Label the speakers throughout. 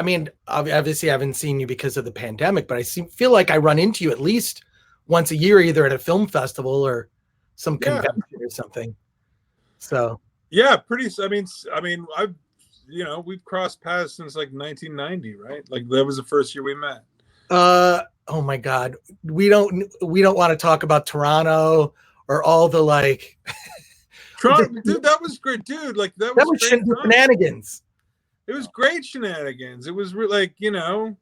Speaker 1: I mean, obviously I haven't seen you because of the pandemic, but feel like I run into you at least once a year, either at a film festival or some convention or something. So
Speaker 2: yeah, I've we've crossed paths since like 1990, right? Like that was the first year we met.
Speaker 1: Oh my God, we don't want to talk about Toronto or all the like.
Speaker 2: Toronto, dude, that was great, dude. Like that was great
Speaker 1: shenanigans.
Speaker 2: It was great shenanigans. It was like, I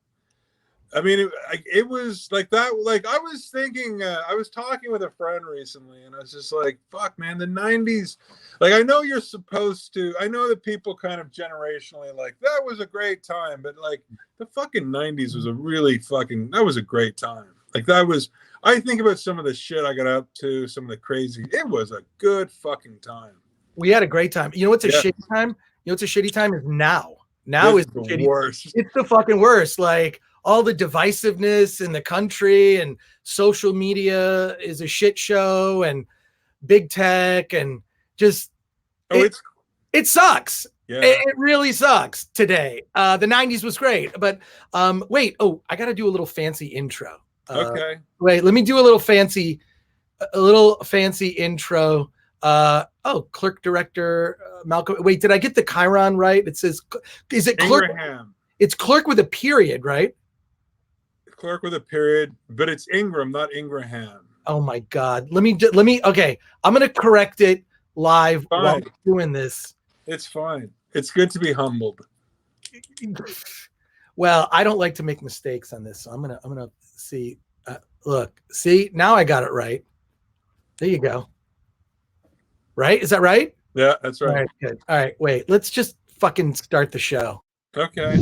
Speaker 2: mean, it was like that. Like I was thinking, I was talking with a friend recently, and I was just like, "Fuck, man, the '90s." Like I know you're supposed to. I know that people kind of generationally like that was a great time, but like the fucking '90s was that was a great time. Like that was. I think about some of the shit I got up to, some of the crazy. It was a good fucking time.
Speaker 1: We had a great time. You know what's a shitty time? You know what's a shitty time is now. Now is
Speaker 2: the worst.
Speaker 1: It's the fucking worst. Like all the divisiveness in the country and social media is a shit show and big tech and just it sucks.
Speaker 2: Yeah.
Speaker 1: It really sucks today. The 90s was great, but wait, I got to do a little fancy intro.
Speaker 2: Okay.
Speaker 1: Wait, let me do a little fancy intro. Clerk director Malcolm. Wait, did I get the Chiron right? It says, is it Clerk?
Speaker 2: Ingraham.
Speaker 1: It's Clerk with a period, right?
Speaker 2: Clerk with a period, but it's Ingram, not Ingraham.
Speaker 1: Oh my God. Let me. Okay, I'm gonna correct it live while we're doing this.
Speaker 2: It's fine. It's good to be humbled.
Speaker 1: Well, I don't like to make mistakes on this, so I'm gonna see. Look, see, now I got it right. There you go. Right? Is that right?
Speaker 2: Yeah, that's right.
Speaker 1: All right, good. All right, wait. Let's just fucking start the show.
Speaker 2: Okay.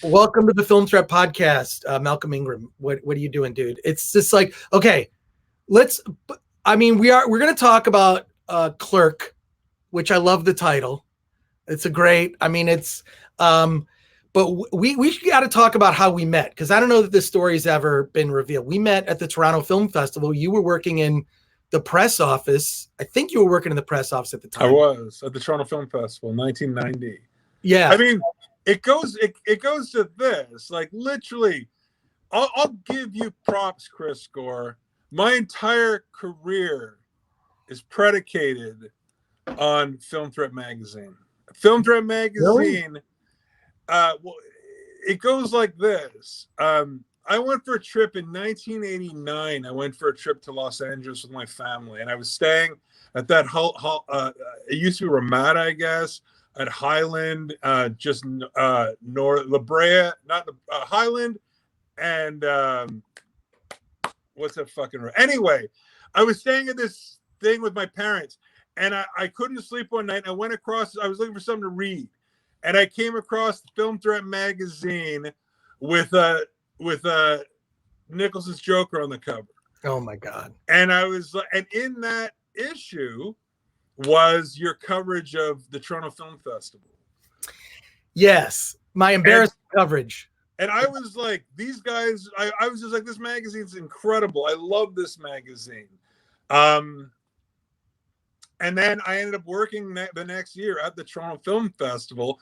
Speaker 1: Welcome to the Film Threat Podcast, Malcolm Ingram. What are you doing, dude? It's just like, okay, we're going to talk about Clerk, which I love the title. It's a great, but we got to talk about how we met, because I don't know that this story's ever been revealed. We met at the Toronto Film Festival. You were working in the press office. I think you were working in the press office at the time.
Speaker 2: I was at the Toronto Film Festival, 1990.
Speaker 1: Yeah.
Speaker 2: I mean, it goes to this, like literally, I'll give you props, Chris Gore. My entire career is predicated on Film Threat Magazine. Film Threat Magazine,
Speaker 1: Really?
Speaker 2: Well, it goes like this. I went for a trip in 1989. I went for a trip to Los Angeles with my family, and I was staying at that it used to be Ramada, I guess, at Highland, just north La Brea, not Highland, and what's that fucking road? Anyway, I was staying at this thing with my parents, and I couldn't sleep one night. I went across. I was looking for something to read, and I came across the Film Threat magazine with Nicholson's Joker on the cover.
Speaker 1: Oh my God!
Speaker 2: And and in that issue was your coverage of the Toronto Film Festival.
Speaker 1: Yes, my embarrassing coverage.
Speaker 2: And I was like, these guys, I was just like, this magazine's incredible. I love this magazine. And then I ended up working the next year at the Toronto Film Festival,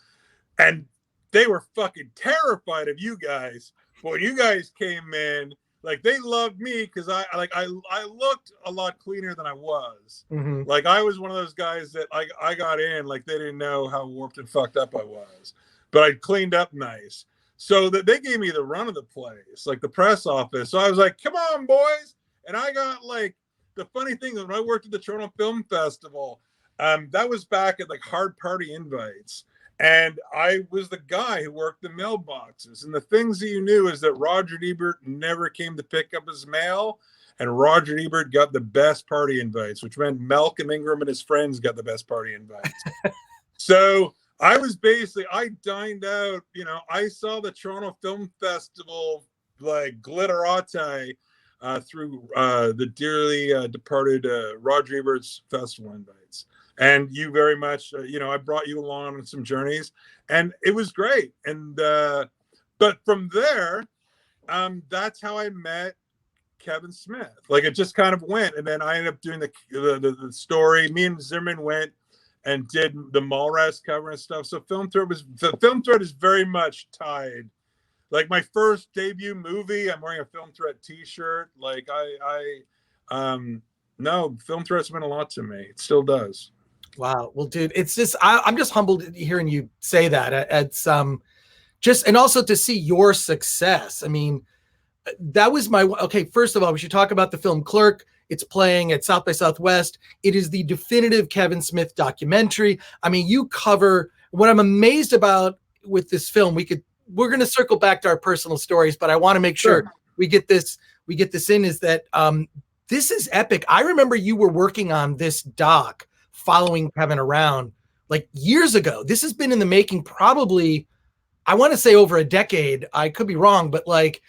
Speaker 2: and they were fucking terrified of you guys. But when you guys came in, like they loved me because I looked a lot cleaner than I was.
Speaker 1: Mm-hmm.
Speaker 2: Like I was one of those guys that I got in, like they didn't know how warped and fucked up I was, but I cleaned up nice. So that they gave me the run of the place, like the press office. So I was like, come on, boys. And I got like, the funny thing is when I worked at the Toronto Film Festival, that was back at like Hard Party Invites. And I was the guy who worked the mailboxes. And the things that you knew is that Roger Ebert never came to pick up his mail. And Roger Ebert got the best party invites, which meant Malcolm Ingram and his friends got the best party invites. So I was I dined out, I saw the Toronto Film Festival like glitterati through the dearly departed Roger Ebert's festival invites. And you very much, I brought you along on some journeys, and it was great. And but from there, that's how I met Kevin Smith. Like it just kind of went, and then I ended up doing the story. Me and Zimmerman went and did the Mallrats cover and stuff. So Film Thread is very much tied. Like my first debut movie, I'm wearing a Film Thread T-shirt. Like no, Film Thread's meant a lot to me. It still does.
Speaker 1: Wow. Well, dude, it's just I'm just humbled hearing you say that. It's just, and also to see your success. I mean, that was my okay. First of all, we should talk about the film Clerk. It's playing at South by Southwest. It is the definitive Kevin Smith documentary. I mean, you cover what I'm amazed about with this film. We're going to circle back to our personal stories, but I want to make sure we get this in, is that this is epic. I remember you were working on this doc following Kevin around like years ago. This has been in the making probably, I want to say over a decade. I could be wrong, but like,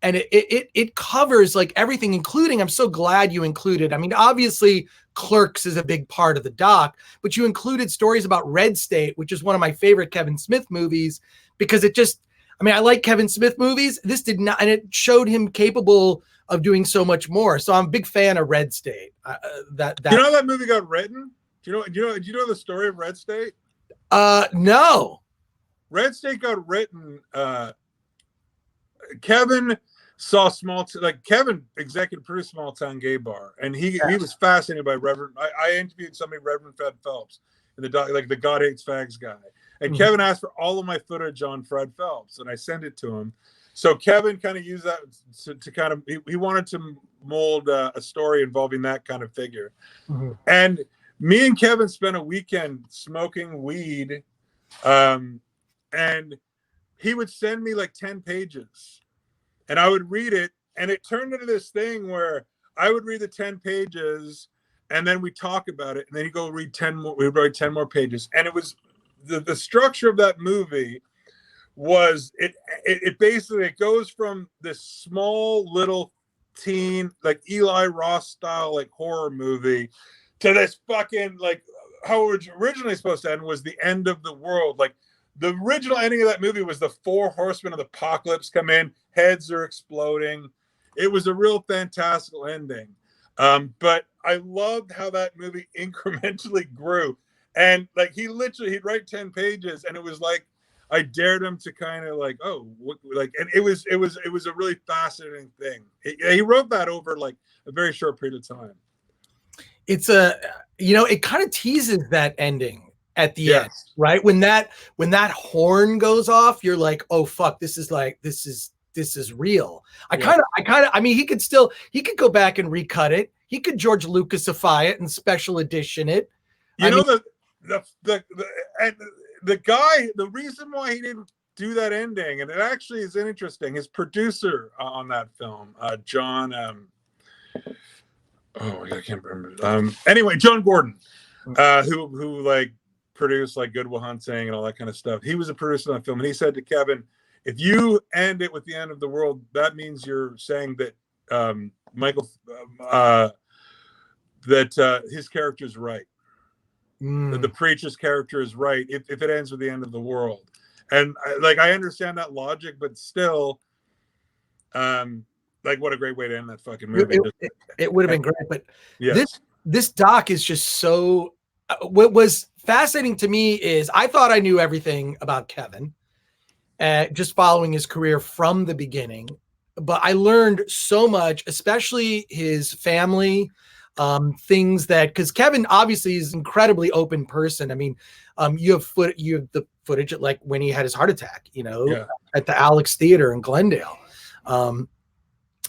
Speaker 1: and it covers like everything, including, I'm so glad you included, I mean, obviously Clerks is a big part of the doc, but you included stories about Red State, which is one of my favorite Kevin Smith movies, because it just, I mean, I like Kevin Smith movies. This did not, and it showed him capable of doing so much more. So I'm a big fan of Red State. That
Speaker 2: you know how that movie got written? Do you know the story of Red State?
Speaker 1: No.
Speaker 2: Red State got written. Kevin saw Kevin executive produced Small Town Gay Bar, and he was fascinated by Reverend. I interviewed somebody, Reverend Fred Phelps, in the God Hates Fags guy, and Kevin asked for all of my footage on Fred Phelps, and I sent it to him. So Kevin kind of used that to kind of he wanted to mold a story involving that kind of figure, and me and Kevin spent a weekend smoking weed, and he would send me like 10 pages. And I would read it, and it turned into this thing where I would read the 10 pages, and then we talk about it, and then he'd go read 10 more. We'd write 10 more pages, and it was the structure of that movie was it basically it goes from this small little teen like Eli Roth style like horror movie to this fucking like how it was originally supposed to end was the end of the world. Like the original ending of that movie was the 4 horsemen of the apocalypse come in, heads are exploding. It was a real fantastical ending. But I loved how that movie incrementally grew. And like he'd write 10 pages, and it was like I dared him to kind of like, and it was a really fascinating thing. He wrote that over like a very short period of time. It's
Speaker 1: it kind of teases that ending at the end, right? When that horn goes off, you're like, oh fuck, this is real. I mean, he could go back and recut it. He could George Lucasify it and special edition it.
Speaker 2: The guy, the reason why he didn't do that ending, and it actually is interesting, his producer on that film, John, I can't remember. Anyway, John Gordon, who like produced like Good Will Hunting and all that kind of stuff. He was a producer on that film, and he said to Kevin, if you end it with the end of the world, that means you're saying that his character is right. That the preacher's character is right if it ends with the end of the world. And I understand that logic, but still, like what a great way to end that fucking movie.
Speaker 1: It would have been great, but this doc is just so. What was fascinating to me is I thought I knew everything about Kevin, just following his career from the beginning, but I learned so much, especially his family. Things that, because Kevin obviously is an incredibly open person. I mean, you have the footage at like when he had his heart attack, at the Alex Theater in Glendale,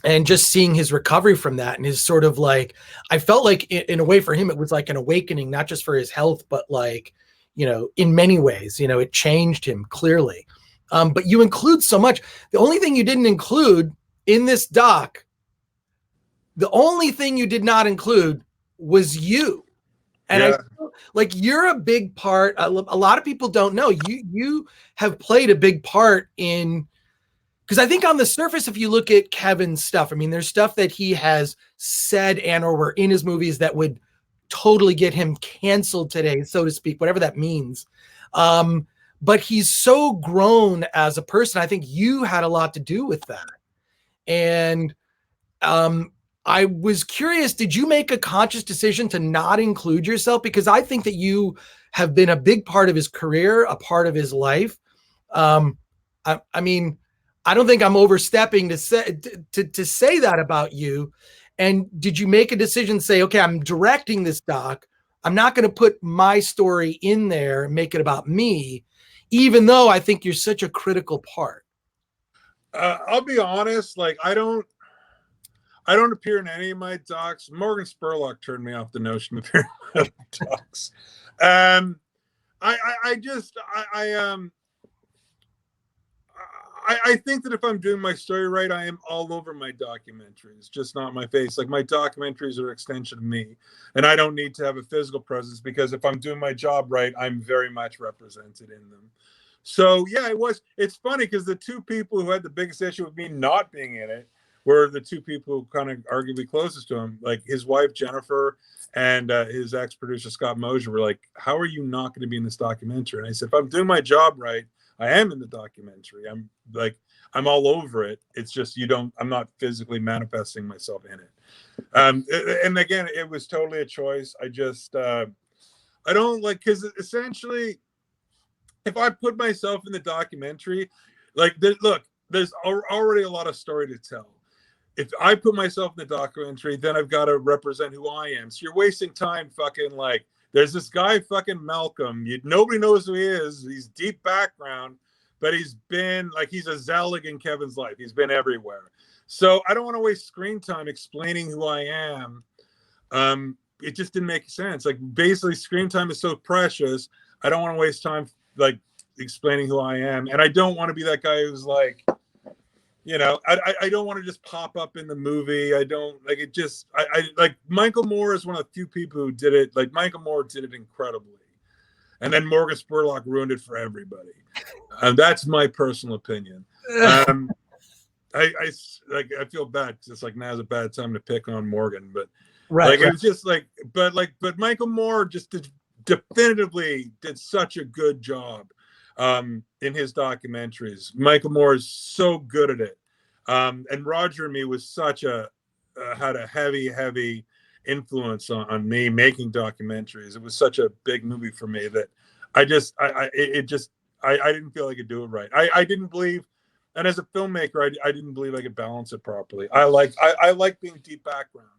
Speaker 1: and just seeing his recovery from that and his sort of like, I felt like in a way for him it was like an awakening, not just for his health, but like, in many ways, it changed him clearly. But you include so much. The only thing you didn't include in this doc. The only thing you did not include was you. And I feel like you're a big part. A lot of people don't know you have played a big part in, because I think on the surface, if you look at Kevin's stuff, I mean, there's stuff that he has said and or were in his movies that would totally get him canceled today, so to speak, whatever that means. But he's so grown as a person. I think you had a lot to do with that. And I was curious, did you make a conscious decision to not include yourself? Because I think that you have been a big part of his career, a part of his life. I mean, I don't think I'm overstepping to say that about you. And did you make a decision to say, okay, I'm directing this doc. I'm not going to put my story in there and make it about me, even though I think you're such a critical part?
Speaker 2: I'll be honest, like I don't appear in any of my docs. Morgan Spurlock turned me off the notion of appearing in my docs. I think that if I'm doing my story right, I am all over my documentaries, just not my face. Like my documentaries are an extension of me, and I don't need to have a physical presence because if I'm doing my job right, I'm very much represented in them. So yeah, it's funny because the two people who had the biggest issue with me not being in it were the two people who kind of arguably closest to him, like his wife, Jennifer, and his ex-producer, Scott Mosier, were like, how are you not going to be in this documentary? And I said, if I'm doing my job right, I am in the documentary. I'm all over it. It's just I'm not physically manifesting myself in it. And again, it was totally a choice. I don't like, because essentially, if I put myself in the documentary, there's already a lot of story to tell. If I put myself in the documentary, then I've got to represent who I am. So you're wasting time fucking like, there's this guy fucking Malcolm. Nobody knows who he is. He's deep background, but he's a Zelig in Kevin's life. He's been everywhere. So I don't want to waste screen time explaining who I am. It just didn't make sense. Like basically screen time is so precious. I don't want to waste time like explaining who I am. And I don't want to be that guy who's like, I don't want to just pop up in the movie. I don't like it. Just I like Michael Moore is one of the few people who did it. Like Michael Moore did it incredibly, and then Morgan Spurlock ruined it for everybody. And that's my personal opinion. I feel bad because it's like now's a bad time to pick on Morgan, but right. It was just like, but Michael Moore just definitively did such a good job. In his documentaries, Michael Moore is so good at it, and Roger and me was had a heavy influence on me making documentaries. It was such a big movie for me that I didn't feel I could do it right. I didn't believe, and as a filmmaker, I didn't believe I could balance it properly. I like being deep background.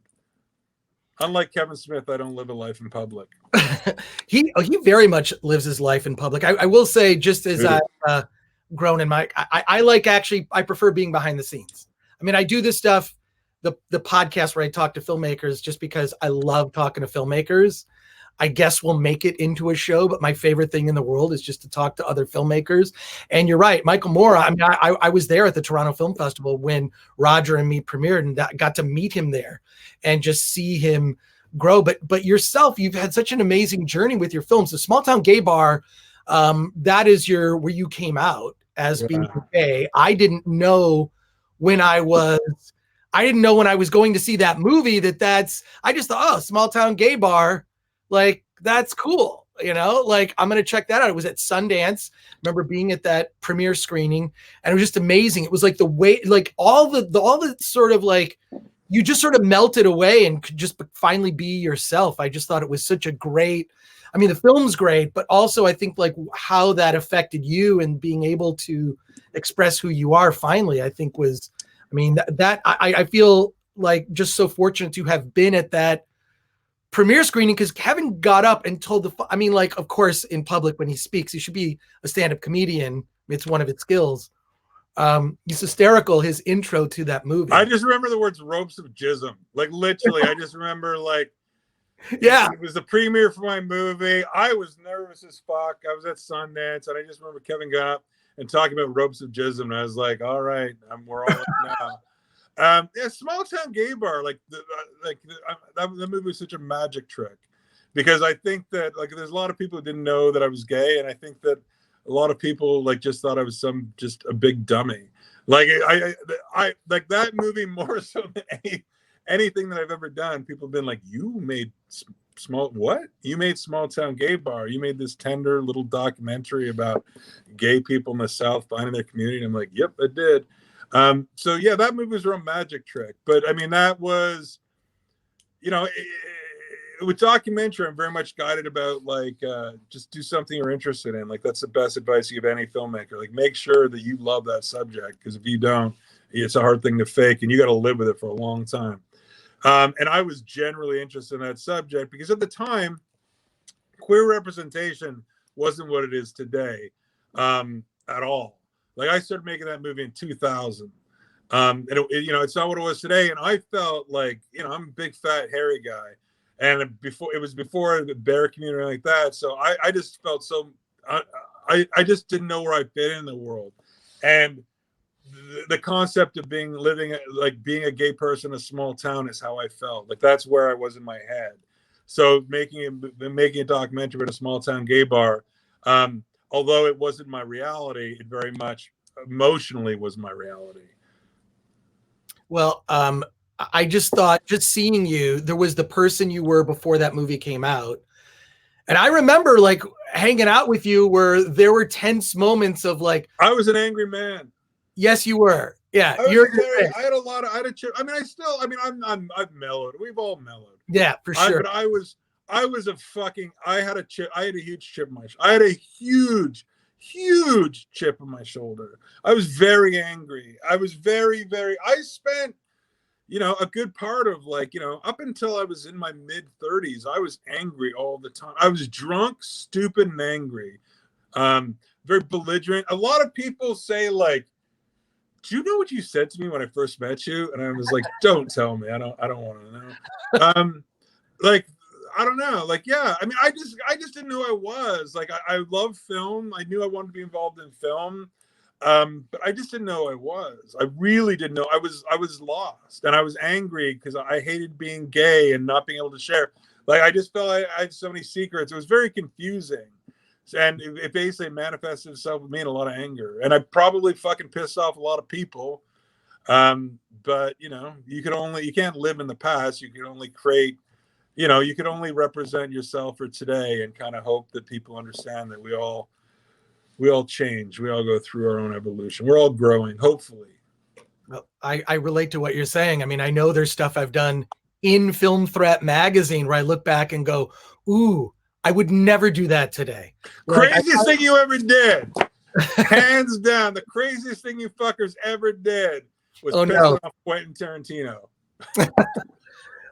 Speaker 2: Unlike Kevin Smith, I don't live a life in public.
Speaker 1: He very much lives his life in public. I will say, just as I've grown in my, I prefer being behind the scenes. I mean, I do this stuff, the podcast where I talk to filmmakers just because I love talking to filmmakers. I guess we'll make it into a show, but my favorite thing in the world is just to talk to other filmmakers. And you're right, Michael Moore. I mean, I was there at the Toronto Film Festival when Roger and me premiered, and got to meet him there and just see him grow. But yourself, you've had such an amazing journey with your films. The Small Town Gay Bar, that is where you came out as being gay. I didn't know when I was going to see that movie I just thought, oh, Small Town Gay Bar. Like, that's cool, like I'm going to check that out. It was at Sundance. I remember being at that premiere screening, and it was just amazing. It was like the way, like all the sort of like, you just sort of melted away and could just finally be yourself. I just thought it was such a great, I mean, the film's great, but also I think like how that affected you and being able to express who you are finally, I think was, I mean, I feel like just so fortunate to have been at that premiere screening, because Kevin got up and told of course, in public when he speaks, he should be a stand-up comedian. It's one of his skills. He's hysterical, his intro to that movie.
Speaker 2: I just remember the words ropes of jism. Like literally, I just remember like,
Speaker 1: yeah,
Speaker 2: it was the premiere for my movie. I was nervous as fuck. I was at Sundance, and I just remember Kevin got up and talking about ropes of jism, and I was like, all right, we're all in now. Yeah, Small Town Gay Bar, the movie was such a magic trick, because I think that like there's a lot of people who didn't know that I was gay, and I think that a lot of people like just thought I was just a big dummy. Like I like that movie more so than anything that I've ever done. People have been like, you made Small Town Gay Bar. You made this tender little documentary about gay people in the South finding their community. And I'm like, yep, I did. So yeah, that movie was a real magic trick. But I mean, that was, you know, with documentary, I'm very much guided about like just do something you're interested in. Like that's the best advice you give any filmmaker. Like make sure that you love that subject, because if you don't, it's a hard thing to fake, and you got to live with it for a long time. And I was generally interested in that subject because at the time, queer representation wasn't what it is today at all. Like I started making that movie in 2000. And you know, it's not what it was today. And I felt like, you know, I'm a big fat hairy guy, and before it was before the bear community like that. So I just felt so I just didn't know where I fit in the world, and the concept of being a gay person in a small town is how I felt. Like that's where I was in my head. So making a documentary about a small town gay bar, although it wasn't my reality, it very much emotionally was my reality.
Speaker 1: Well, I just thought, just seeing you, there was the person you were before that movie came out. And I remember like hanging out with you where there were tense moments of like,
Speaker 2: I was an angry man.
Speaker 1: Yes, you were. Yeah.
Speaker 2: I had a lot of, I mean, I've mellowed. We've all mellowed.
Speaker 1: Yeah, for sure.
Speaker 2: But I had a huge chip in my shoulder. I had a huge chip on my shoulder. I was very angry. I was I spent, you know, a good part of like, you know, up until I was in my mid 30s, I was angry all the time. I was drunk, stupid, and angry. Very belligerent. A lot of people say like, do you know what you said to me when I first met you? And I was like, don't tell me. I don't want to know. Like, I don't know. Like, yeah. I mean, I just didn't know who I was. Like, I love film. I knew I wanted to be involved in film. But I just didn't know who I was. I really didn't know. I was lost, and I was angry because I hated being gay and not being able to share. Like, I just felt I had so many secrets. It was very confusing. And it basically manifested itself with me in a lot of anger. And I probably fucking pissed off a lot of people. But, you know, you can't live in the past. You can only create, you know, you can only represent yourself for today and kind of hope that people understand that we all change. We all go through our own evolution. We're all growing, hopefully.
Speaker 1: Well, I relate to what you're saying. I mean, I know there's stuff I've done in Film Threat magazine where I look back and go, ooh, I would never do that today.
Speaker 2: Craziest thing you ever did. Hands down, the craziest thing you fuckers ever did was pissing off Quentin Tarantino.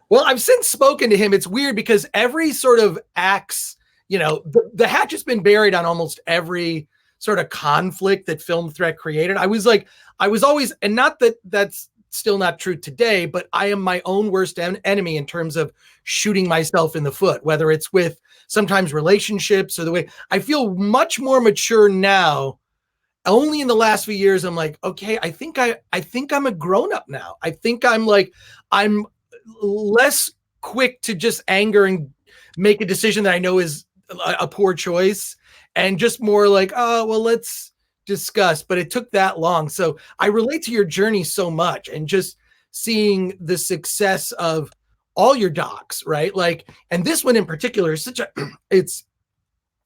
Speaker 1: Well, I've since spoken to him. It's weird because every sort of axe, you know, the hatch has been buried on almost every sort of conflict that Film Threat created. I was always, and not that that's still not true today, but I am my own worst enemy in terms of shooting myself in the foot, whether it's with sometimes relationships or the way I feel much more mature now. Only in the last few years, I'm like, okay, I think I'm a grown up now. I think I'm less quick to just anger and make a decision that I know is a poor choice, and just more like, oh, well, let's discuss. But it took that long. So I relate to your journey so much, and just seeing the success of all your docs, right? Like, and this one in particular is it's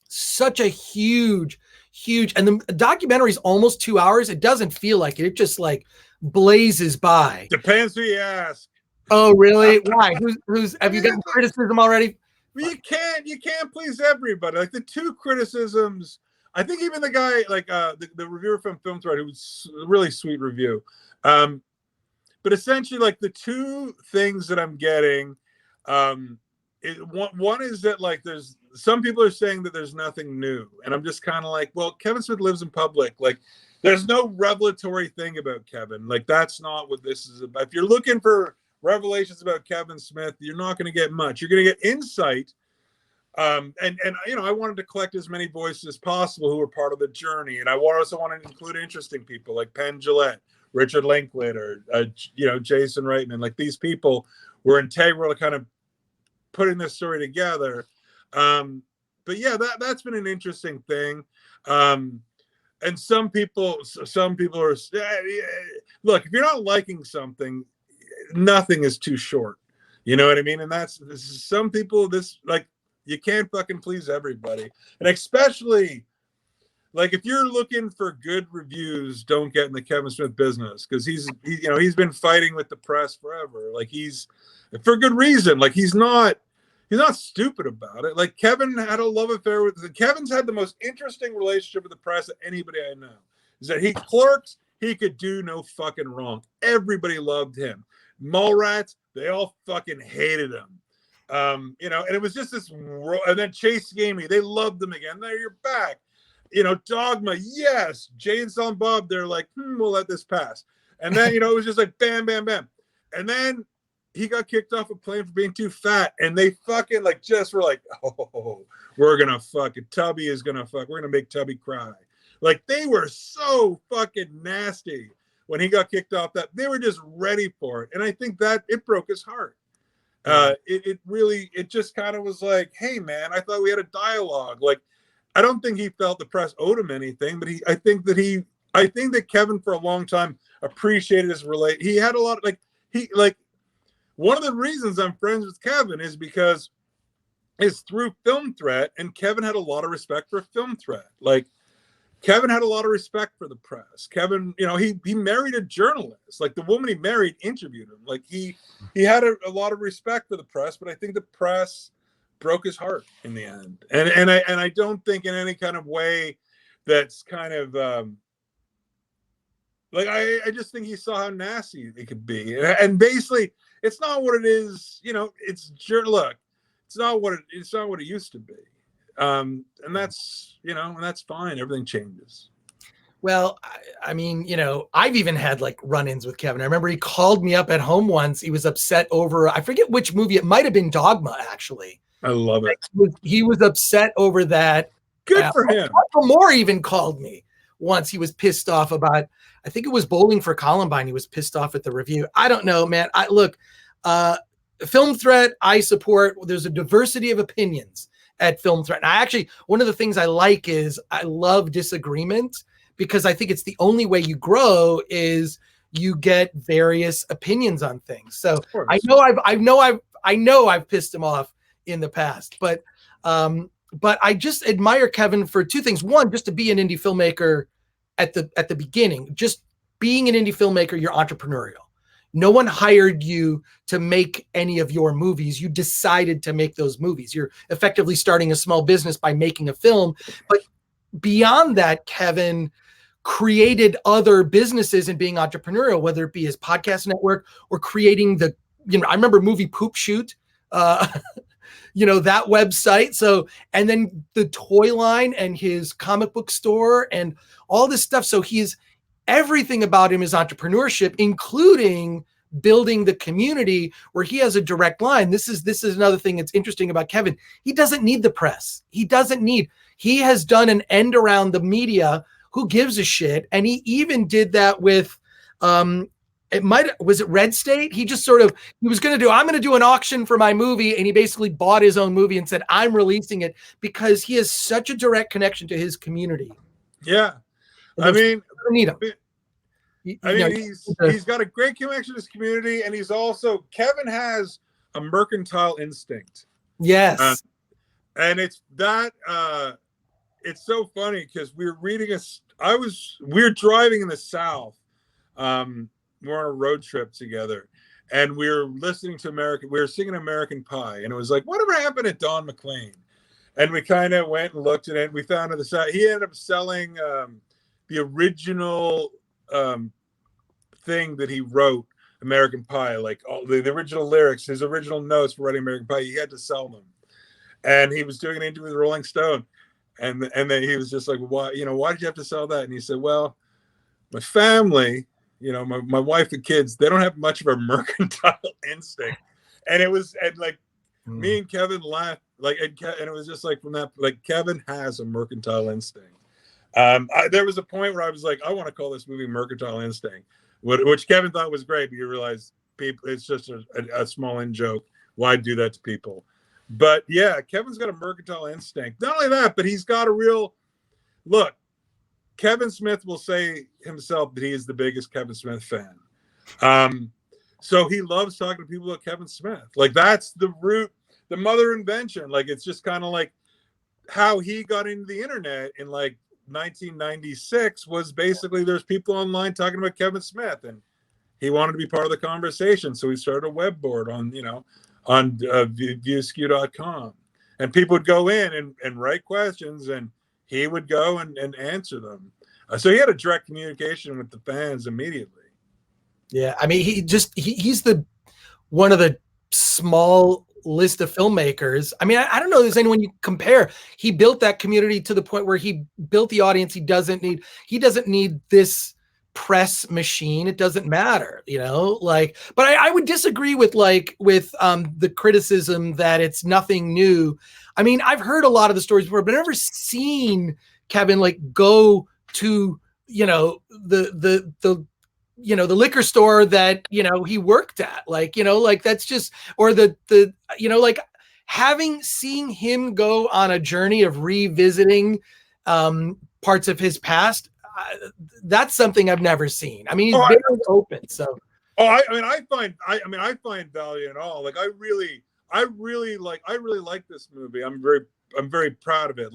Speaker 1: such a huge, and the documentary is almost 2 hours. It doesn't feel like it. It just like blazes by.
Speaker 2: Depends who you ask.
Speaker 1: Oh, really? Why? Have you gotten criticism already?
Speaker 2: You can't please everybody. Like the two criticisms, I think even the guy, like the reviewer from Film Threat, who was a really sweet review. But essentially, like the two things that I'm getting, one is that like there's some people are saying that there's nothing new, and I'm just kind of like, well, Kevin Smith lives in public. Like, there's no revelatory thing about Kevin. Like, that's not what this is about. If you're looking for revelations about Kevin Smith, you're not going to get much. You're going to get insight. And you know, I wanted to collect as many voices as possible who were part of the journey, and I also want to include interesting people like Penn Jillette, Richard Linklater, you know, Jason Reitman. Like, these people were integral to kind of putting this story together. But yeah, that's been an interesting thing. And some people are, look, if you're not liking something, nothing is too short. You know what I mean? And some people, like, you can't fucking please everybody. And especially like if you're looking for good reviews, don't get in the Kevin Smith business, because he's been fighting with the press forever. Like he's for good reason. Like he's not stupid about it. Like Kevin had a love affair with Kevin's had the most interesting relationship with the press that anybody I know. Is that Clerks, he could do no fucking wrong. Everybody loved him. Mallrats, they all fucking hated him. And it was just this, and then Chase Gamey, they loved him again. There, you're back. Dogma, yes. Jay and Silent Bob, they're like, we'll let this pass. And then, it was just like bam, bam, bam. And then he got kicked off a plane for being too fat. And they fucking just were like, oh, we're going to fucking, Tubby is going to we're going to make Tubby cry. Like they were so fucking nasty when he got kicked off that they were just ready for it. And I think that it broke his heart. It just kind of was like, hey man, I thought we had a dialogue. Like, I don't think he felt the press owed him anything, but I think that Kevin for a long time appreciated his he had a lot of one of the reasons I'm friends with Kevin is because it's through Film Threat, and Kevin had a lot of respect for Film Threat. Like Kevin had a lot of respect for the press. Kevin, he married a journalist. Like the woman he married interviewed him. Like he had a lot of respect for the press, but I think the press broke his heart in the end. And I don't think in any kind of way that's kind of I just think he saw how nasty it could be. And basically it's not what it is, look, it's not what it used to be. And that's, and that's fine. Everything changes.
Speaker 1: Well, I mean, I've even had run-ins with Kevin. I remember he called me up at home once. He was upset over, I forget which movie. It might've been Dogma, actually.
Speaker 2: I love it.
Speaker 1: He was upset over that.
Speaker 2: Good for him.
Speaker 1: Michael Moore even called me once. He was pissed off about, I think it was Bowling for Columbine. He was pissed off at the review. I don't know, man. Film Threat, I support. There's a diversity of opinions at Film Threat. And one of the things I like is I love disagreement, because I think it's the only way you grow is you get various opinions on things. So I know I've pissed him off in the past, but I just admire Kevin for two things. One, just to be an indie filmmaker at the beginning. Just being an indie filmmaker, you're entrepreneurial. No one hired you to make any of your movies. You decided to make those movies. You're effectively starting a small business by making a film. But beyond that, Kevin created other businesses and being entrepreneurial, whether it be his podcast network or creating I remember Movie Poop Shoot, that website. So, and then the toy line and his comic book store and all this stuff. So everything about him is entrepreneurship, including building the community where he has a direct line. This is another thing that's interesting about Kevin. He doesn't need the press. He has done an end around the media. Who gives a shit? And he even did that with, was it Red State? He just I'm going to do an auction for my movie. And he basically bought his own movie and said, I'm releasing it, because he has such a direct connection to his community.
Speaker 2: Yeah. I mean,
Speaker 1: need him.
Speaker 2: He's got a great connection to his community, and Kevin has a mercantile instinct.
Speaker 1: Yes.
Speaker 2: And it's that, it's so funny because we were driving in the South. We're on a road trip together, and we were listening to we were singing American Pie, and it was like, whatever happened to Don McLean? And we kind of went and looked at it, and we found on the side, he ended up selling, the original thing that he wrote, American Pie, like all the original lyrics, his original notes for writing American Pie, he had to sell them. And he was doing an interview with Rolling Stone. And then he was just like, why did you have to sell that? And he said, well, my family, my wife and kids, they don't have much of a mercantile instinct. And it was, me and Kevin laughed, and it was just like from that, Kevin has a mercantile instinct. There was a point where I was like, I want to call this movie Mercantile Instinct, which Kevin thought was great, but you realize it's just a small in joke. Why do that to people? But yeah, Kevin's got a mercantile instinct. Not only that, but he's got a real look. Kevin Smith will say himself that he is the biggest Kevin Smith fan. So he loves talking to people about Kevin Smith. That's the root, the mother invention. It's just kind of like how he got into the internet and 1996 was basically there's people online talking about Kevin Smith, and he wanted to be part of the conversation. So he started a web board on, viewskew.com, and people would go in and write questions, and he would go and answer them. So he had a direct communication with the fans immediately.
Speaker 1: Yeah, I mean, he's the one of the small list of filmmakers. I mean, I don't know if there's anyone you compare. He built that community to the point where he built the audience. He doesn't need this press machine. It doesn't matter, but I would disagree with the criticism that it's nothing new. I mean, I've heard a lot of the stories before, but I've never seen Kevin go to, the liquor store that, he worked at, that's just, or seeing him go on a journey of revisiting parts of his past. That's something I've never seen. I mean, he's very open. So,
Speaker 2: I find value in all. I really like this movie. I'm very proud of it.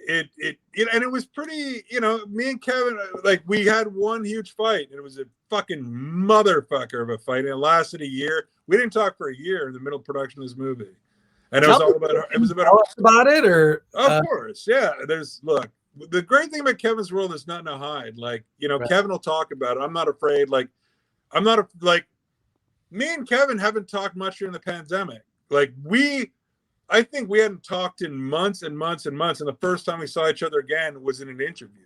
Speaker 2: And it was pretty, me and Kevin, we had one huge fight, and it was a fucking motherfucker of a fight, and it lasted a year. We didn't talk for a year in the middle of production of this movie, and it was all about
Speaker 1: about it, or
Speaker 2: of course, yeah. Look, the great thing about Kevin's world is nothing to hide. Right. Kevin will talk about it. I'm not afraid. Me and Kevin haven't talked much during the pandemic. I think we hadn't talked in months and months and months. And the first time we saw each other again was in an interview.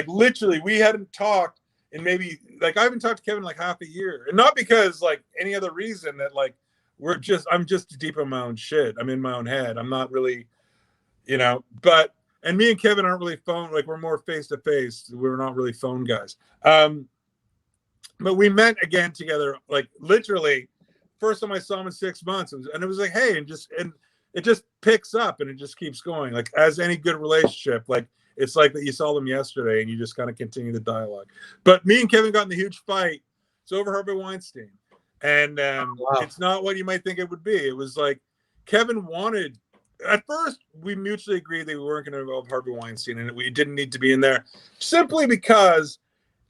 Speaker 2: Literally, we hadn't talked in maybe, I haven't talked to Kevin half a year. And not because any other reason that I'm just deep in my own shit. I'm in my own head. I'm not really, and me and Kevin aren't really phone, we're more face to face. We're not really phone guys. But we met again together, literally first time I saw him in 6 months. And it was hey, and it just picks up and it just keeps going. As any good relationship, it's that you saw them yesterday and you just kind of continue the dialogue. But me and Kevin got in a huge fight. It's over Harvey Weinstein. And It's not what you might think it would be. It was Kevin wanted, at first we mutually agreed that we weren't going to involve Harvey Weinstein and we didn't need to be in there, simply because,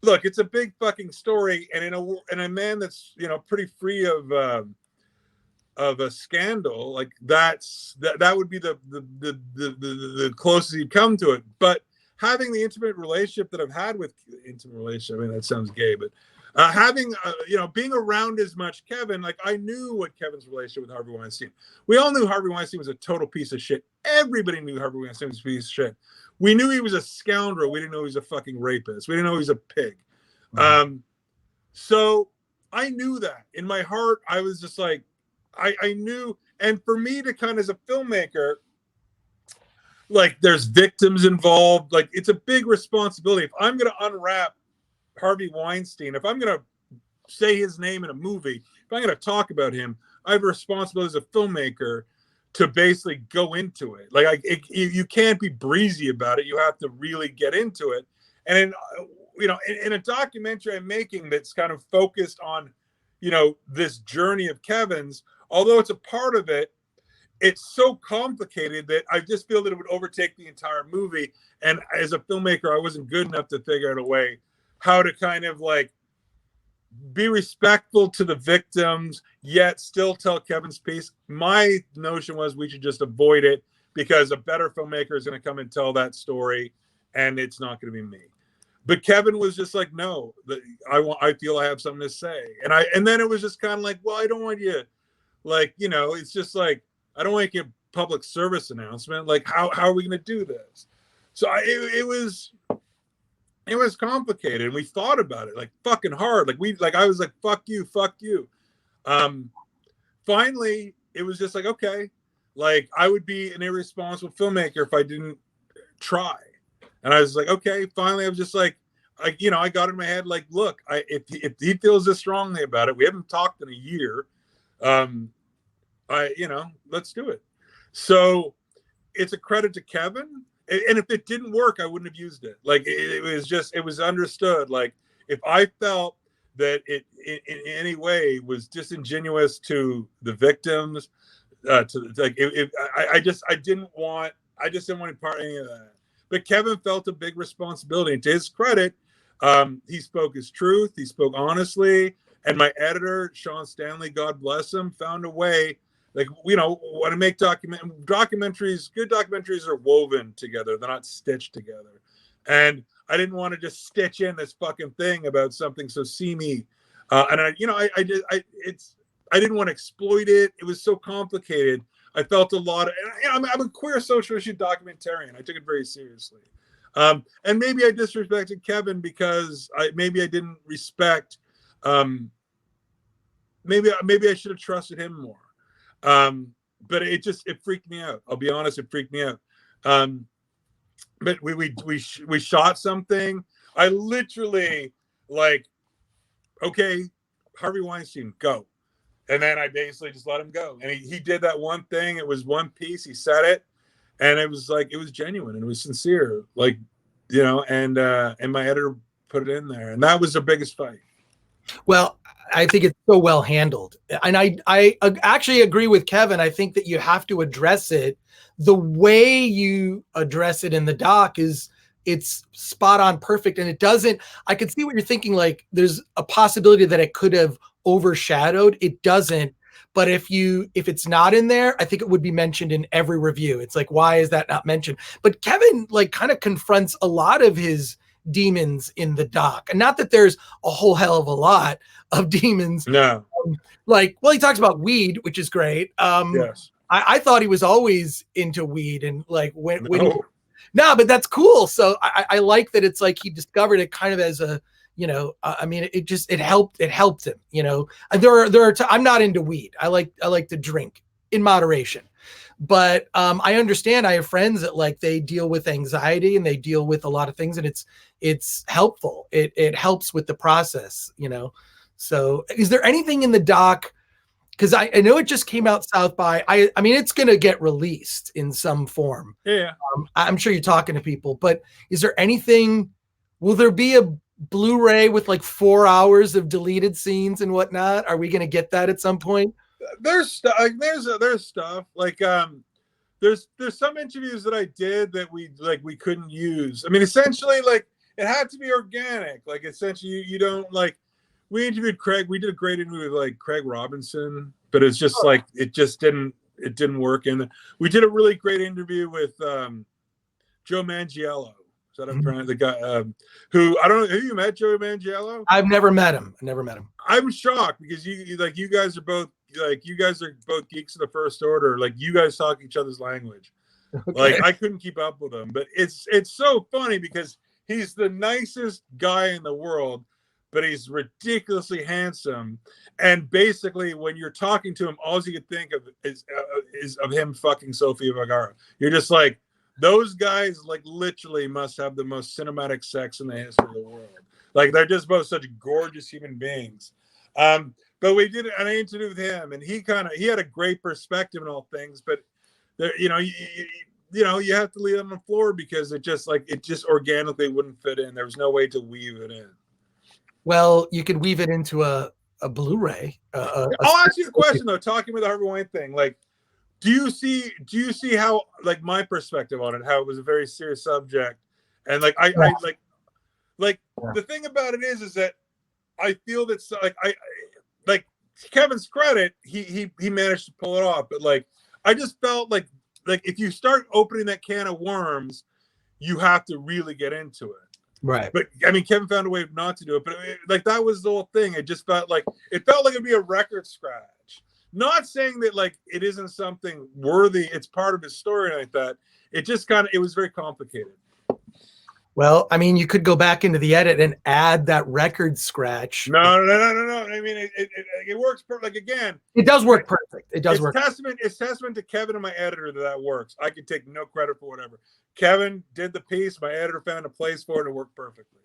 Speaker 2: look, it's a big fucking story. And in a man that's, pretty free of a scandal, that would be the closest you'd come to it. But having the intimate relationship that I've had with I mean, that sounds gay, but having being around as much Kevin, I knew what Kevin's relationship with Harvey Weinstein. We all knew Harvey Weinstein was a total piece of shit. Everybody knew Harvey Weinstein was a piece of shit. We knew he was a scoundrel. We didn't know he was a fucking rapist. We didn't know he was a pig. Mm-hmm. So I knew that in my heart. I was just I knew, and for me to kind of, as a filmmaker, there's victims involved. It's a big responsibility. If I'm going to unwrap Harvey Weinstein, if I'm going to say his name in a movie, if I'm going to talk about him, I have a responsibility as a filmmaker to basically go into it. You can't be breezy about it. You have to really get into it. And in a documentary I'm making that's kind of focused on, this journey of Kevin's, although it's a part of it, it's so complicated that I just feel that it would overtake the entire movie. And as a filmmaker, I wasn't good enough to figure out a way how to kind of be respectful to the victims, yet still tell Kevin's piece. My notion was we should just avoid it because a better filmmaker is going to come and tell that story, and it's not going to be me. But Kevin was just no, I feel I have something to say. And then it was just kind of well, I don't want you, it's just I don't want to give public service announcement. How are we going to do this? So it was complicated, and we thought about it fucking hard. I was fuck you. Finally, it was just okay. I would be an irresponsible filmmaker if I didn't try. And I was okay. Finally, I was just I got in my head, look, if he feels this strongly about it, we haven't talked in a year. Let's do it. So it's a credit to Kevin. And if it didn't work, I wouldn't have used it. It was understood. If I felt that it in any way was disingenuous to the victims, I just didn't want any part of any of that. but Kevin felt a big responsibility. And to his credit, he spoke his truth. He spoke honestly. And my editor, Sean Stanley, God bless him, found a way. Like, you know, when I make documentaries, good documentaries are woven together. They're not stitched together. And I didn't want to just stitch in this fucking thing about something so seamy. And I didn't want to exploit it. It was so complicated. I felt a lot of, I'm a queer social issue documentarian. I took it very seriously. And maybe I disrespected Kevin because maybe I didn't respect, maybe I should have trusted him more. But it freaked me out. I'll be honest, it freaked me out. But we shot something. I literally like, okay, Harvey Weinstein, go. And then I basically just let him go. And he did that one thing. It was one piece. He said it. And it was like, it was genuine and it was sincere. Like, you know, and my editor put it in there. And that was the biggest fight.
Speaker 1: Well, I think it's so well handled. And I actually agree with Kevin. I think that you have to address it. The way you address it in the doc it's spot on perfect. And it doesn't, I could see what you're thinking. Like there's a possibility that it could have overshadowed. It doesn't. But if it's not in there, I think it would be mentioned in every review. It's like, why is that not mentioned? But Kevin like kind of confronts a lot of his demons in the doc, and not that there's a whole hell of a lot of demons.
Speaker 2: No.
Speaker 1: Like, well, he talks about weed, which is great.
Speaker 2: Yes.
Speaker 1: I thought he was always into weed, and like when no, but that's cool. So I like that it's like he discovered it kind of as a, you know, I mean, it helped him, you know. I'm not into weed. I like to drink in moderation. But I understand. I have friends that like they deal with anxiety and they deal with a lot of things, and it's helpful. It helps with the process, you know. So, is there anything in the doc? Because I know it just came out South by. I mean, it's going to get released in some form.
Speaker 2: Yeah.
Speaker 1: I'm sure you're talking to people, but is there anything? Will there be a Blu-ray with like 4 hours of deleted scenes and whatnot? Are we going to get that at some point?
Speaker 2: There's stuff like there's stuff like there's some interviews that I did that we couldn't use. I mean, essentially, like it had to be organic. Like essentially, you don't like. We interviewed Craig. We did a great interview with like Craig Robinson, but it's just like it didn't work. And we did a really great interview with Joe Manganiello. Is that the guy who I don't know? Have you met Joe Manganiello?
Speaker 1: I've never met him.
Speaker 2: I'm shocked because you guys are both geeks of the first order. Like you guys talk each other's language. Okay. Like I couldn't keep up with him, but it's so funny because he's the nicest guy in the world, but he's ridiculously handsome. And basically, when you're talking to him, all you can think of is of him fucking Sofia Vergara. You're just like, those guys like literally must have the most cinematic sex in the history of the world. Like they're just both such gorgeous human beings. But we did an interview with him, and he had a great perspective on all things. But there, you have to leave it on the floor because it just organically wouldn't fit in. There was no way to weave it in.
Speaker 1: Well, you could weave it into a Blu-ray.
Speaker 2: I'll ask you a question though. Talking with the Harvey Weinstein thing, like, do you see how like my perspective on it? How it was a very serious subject, and like I the thing about it is that I feel that like Kevin's credit, he managed to pull it off, but like I just felt like if you start opening that can of worms, you have to really get into it.
Speaker 1: Right.
Speaker 2: But I mean, Kevin found a way not to do it, but like that was the whole thing. It felt like it'd be a record scratch. Not saying that like it isn't something worthy. It's part of his story like that. It just it was very complicated.
Speaker 1: Well, I mean, you could go back into the edit and add that record scratch.
Speaker 2: No. I mean, it works perfect. Like again,
Speaker 1: it does work perfect. It does work.
Speaker 2: It's testament to Kevin and my editor that works. I can take no credit for whatever. Kevin did the piece. My editor found a place for it, and it worked perfectly.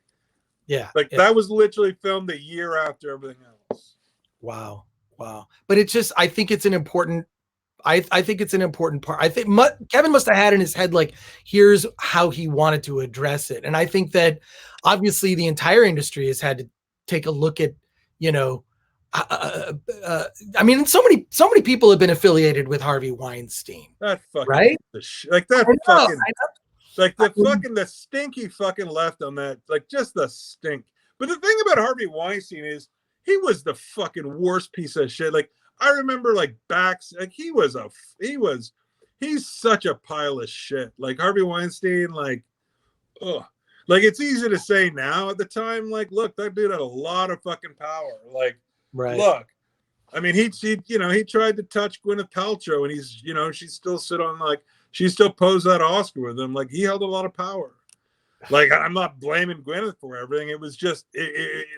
Speaker 1: Yeah,
Speaker 2: that was literally filmed a year after everything else.
Speaker 1: Wow. But it's just, I think it's an important. I think it's an important part. I think Kevin must have had in his head, like, here's how he wanted to address it. And I think that obviously the entire industry has had to take a look at, I mean, so many people have been affiliated with Harvey Weinstein.
Speaker 2: That fucking
Speaker 1: right?
Speaker 2: like that
Speaker 1: I know.
Speaker 2: Like the stinky fucking left on that, like just the stink. But the thing about Harvey Weinstein is he was the fucking worst piece of shit. Like I remember like like he's such a pile of shit. Like Harvey Weinstein, like, ugh. Like it's easy to say now. At the time, like, look, that dude had a lot of fucking power. Like,
Speaker 1: right.
Speaker 2: Look, I mean, he tried to touch Gwyneth Paltrow, and she's still she still posed that Oscar with him. Like he held a lot of power. Like I'm not blaming Gwyneth for everything. It was just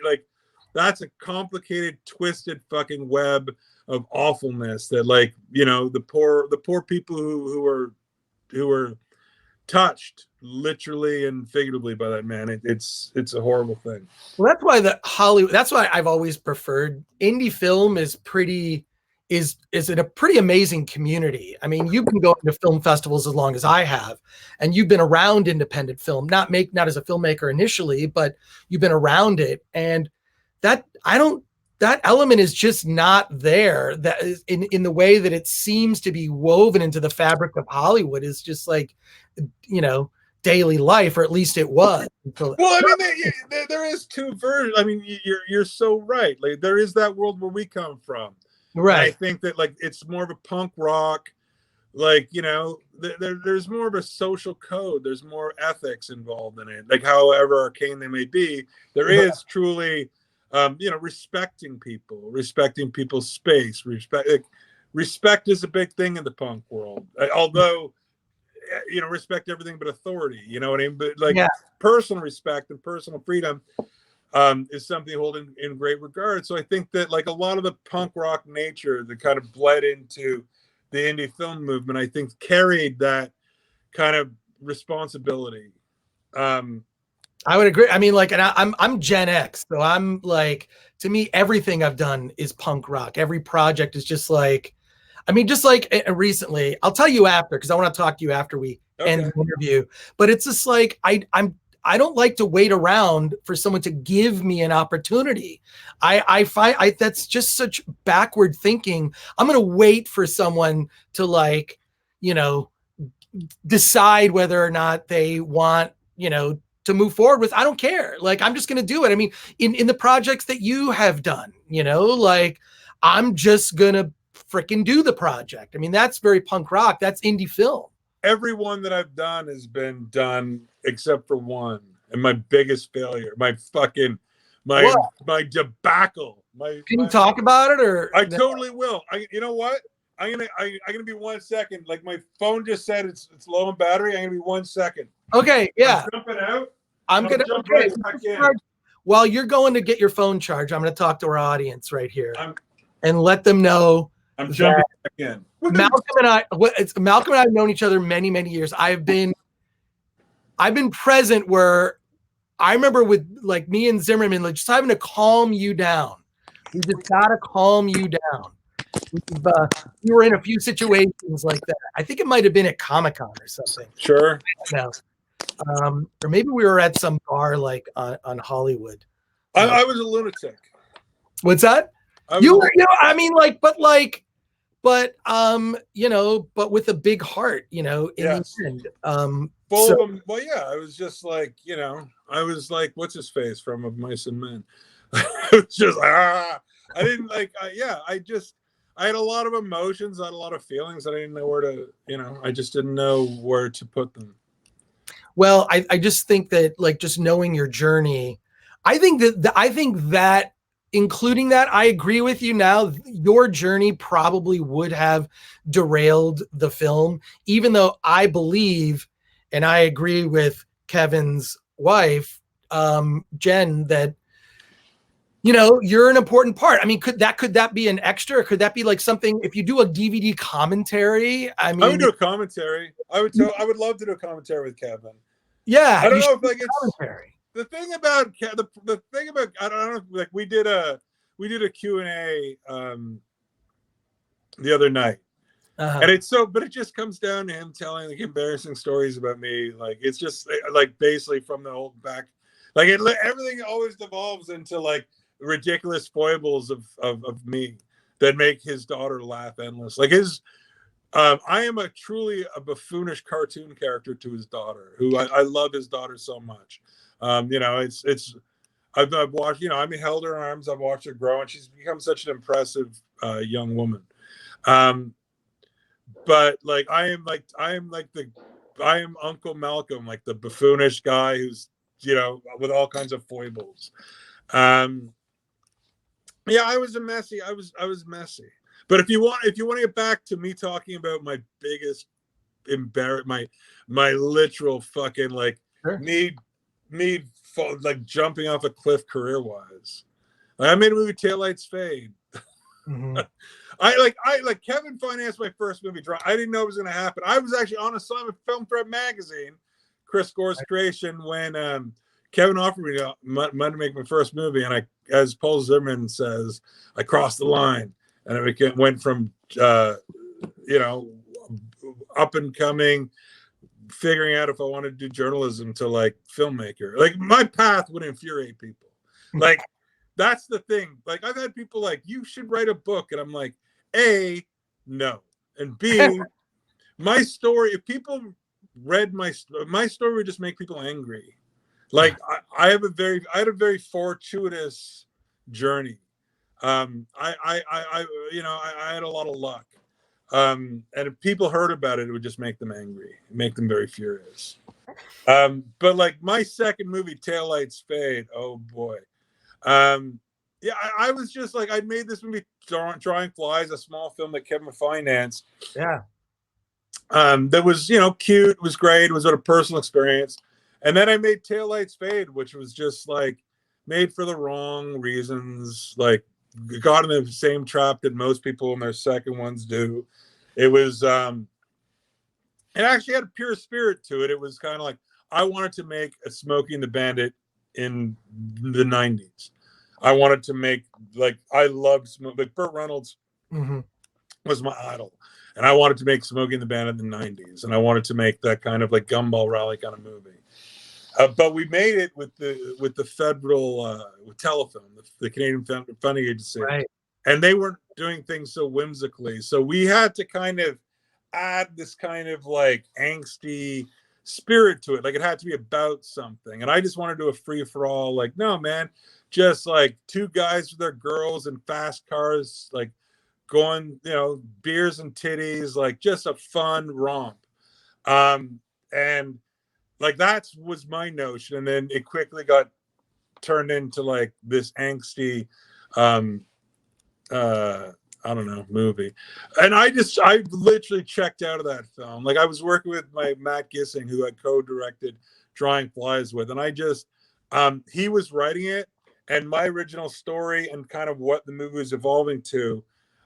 Speaker 2: like that's a complicated, twisted fucking web of awfulness that, like, the poor people who were touched literally and figuratively by that man. It's a horrible thing.
Speaker 1: Well, that's why I've always preferred indie film is in a pretty amazing community. I mean, you've been going to film festivals as long as I have, and you've been around independent film, not as a filmmaker initially, but you've been around it. And that element is just not there. That is in the way that it seems to be woven into the fabric of Hollywood is just like, daily life, or at least it was.
Speaker 2: Well, I mean, there is two versions. I mean, you're so right. Like there is that world where we come from. Right. And I think that like it's more of a punk rock, like, there's more of a social code. There's more ethics involved in it. Like however arcane they may be, there is truly, respecting people's space. Respect is a big thing in the punk world. Although, respect everything but authority. You know what I mean? But like personal respect and personal freedom is something you hold in great regard. So I think that like a lot of the punk rock nature that kind of bled into the indie film movement, I think carried that kind of responsibility.
Speaker 1: I would agree. I mean, like, and I'm Gen X, so I'm like, to me, everything I've done is punk rock. Every project is just like, I mean, just like recently, I'll tell you after, because I want to talk to you after we end the interview. But it's just like I don't like to wait around for someone to give me an opportunity. I find that's just such backward thinking. I'm going to wait for someone to, like, decide whether or not they want, to move forward with. I don't care. Like, I'm just going to do it. I mean, in the projects that you have done, like, I'm just going to freaking do the project. I mean, that's very punk rock. That's indie film.
Speaker 2: Every one that I've done has been done except for one, and my biggest failure, my debacle. Can
Speaker 1: you talk about it, or
Speaker 2: I totally will. You know what? I'm gonna be 1 second. Like my phone just said it's low on battery. I'm gonna be 1 second.
Speaker 1: Okay, yeah.
Speaker 2: I'm jumping out.
Speaker 1: I'm gonna jump right back in. While you're going to get your phone charged, I'm gonna talk to our audience right here and let them know.
Speaker 2: I'm jumping back in.
Speaker 1: Malcolm and I have known each other many, many years. I've been present where I remember with, like, me and Zimmerman, like, just having to calm you down. We just gotta calm you down. We were in a few situations like that. I think it might have been at Comic-Con or something.
Speaker 2: Sure.
Speaker 1: No. Or maybe we were at some bar, like on Hollywood.
Speaker 2: I was a lunatic.
Speaker 1: What's that? I mean, like, but with a big heart, in the end.
Speaker 2: Full of them. Well, yeah, I was just like, I was like, what's his face from Of Mice and Men? It was just I didn't like, I had a lot of emotions, I had a lot of feelings. I didn't know where to, I just didn't know where to put them.
Speaker 1: Well, I just think that, like, just knowing your journey, I think that including that, I agree with you now. Your journey probably would have derailed the film, even though I believe, and I agree with Kevin's wife, Jen, that, you're an important part. I mean, could that be an extra? Or could that be like something, if you do a DVD commentary? I mean,
Speaker 2: I would do a commentary. I would love to do a commentary with Kevin.
Speaker 1: Yeah.
Speaker 2: I don't know if, like, it's commentary. The thing about I don't know, like, we did a Q&A the other night. And but it just comes down to him telling, like, embarrassing stories about me. Like, it's just like basically from the old back, like, everything always devolves into, like, ridiculous foibles of me that make his daughter laugh endless. Like, I am truly a buffoonish cartoon character to his daughter, who I love his daughter so much. It's I've watched, held her arms. I've watched her grow, and she's become such an impressive young woman. But like I am Uncle Malcolm, like the buffoonish guy who's with all kinds of foibles. Yeah, I was messy. But if you want to get back to me talking about my biggest my literal fucking like
Speaker 1: Sure.
Speaker 2: me like jumping off a cliff career wise. Like, I made a movie, Taillights Fade.
Speaker 1: Mm-hmm.
Speaker 2: I like Kevin financed my first movie. I didn't know it was going to happen. I was actually on assignment with Film Threat magazine, Chris Gore's creation, when Kevin offered me to make my first movie, and as Paul Zimmerman says, I crossed the line, and it went from up and coming, figuring out if I wanted to do journalism to like filmmaker. Like my path would infuriate people. Like that's the thing. Like I've had people like, you should write a book, and I'm like, A, no, and B, my story. If people read my story, would just make people angry. Like I had a very fortuitous journey. I had a lot of luck. And if people heard about it, it would just make them angry, make them very furious. But like my second movie, Taillights Fade, oh boy. Yeah, I was just like, I made this movie, Drawing Flies, a small film that Kevin financed.
Speaker 1: Yeah.
Speaker 2: That was, cute, it was great, it was a personal experience. And then I made Taillights Fade, which was just like made for the wrong reasons, like got in the same trap that most people in their second ones do. It was it actually had a pure spirit to it. It was kind of like I wanted to make a Smokey and the Bandit in the 90s. I wanted to make like I loved like Burt Reynolds was my idol, and I wanted to make Smokey and the Bandit in the 90s, and I wanted to make that kind of like Gumball Rally kind of movie. But we made it with the federal with Telefilm, the Canadian funding agency,
Speaker 1: Right.
Speaker 2: and they weren't doing things so whimsically. So we had to kind of add this kind of like angsty spirit to it. Like it had to be about something. And I just wanted to do a free for all. Like, no, man, just like two guys with their girls in fast cars, like going, beers and titties, like just a fun romp. And like that was my notion, and then it quickly got turned into like this angsty I don't know, movie. And I literally checked out of that film. Like I was working with my Matt Gissing, who I co-directed Drawing Flies with, and I just he was writing it, and my original story and kind of what the movie was evolving to,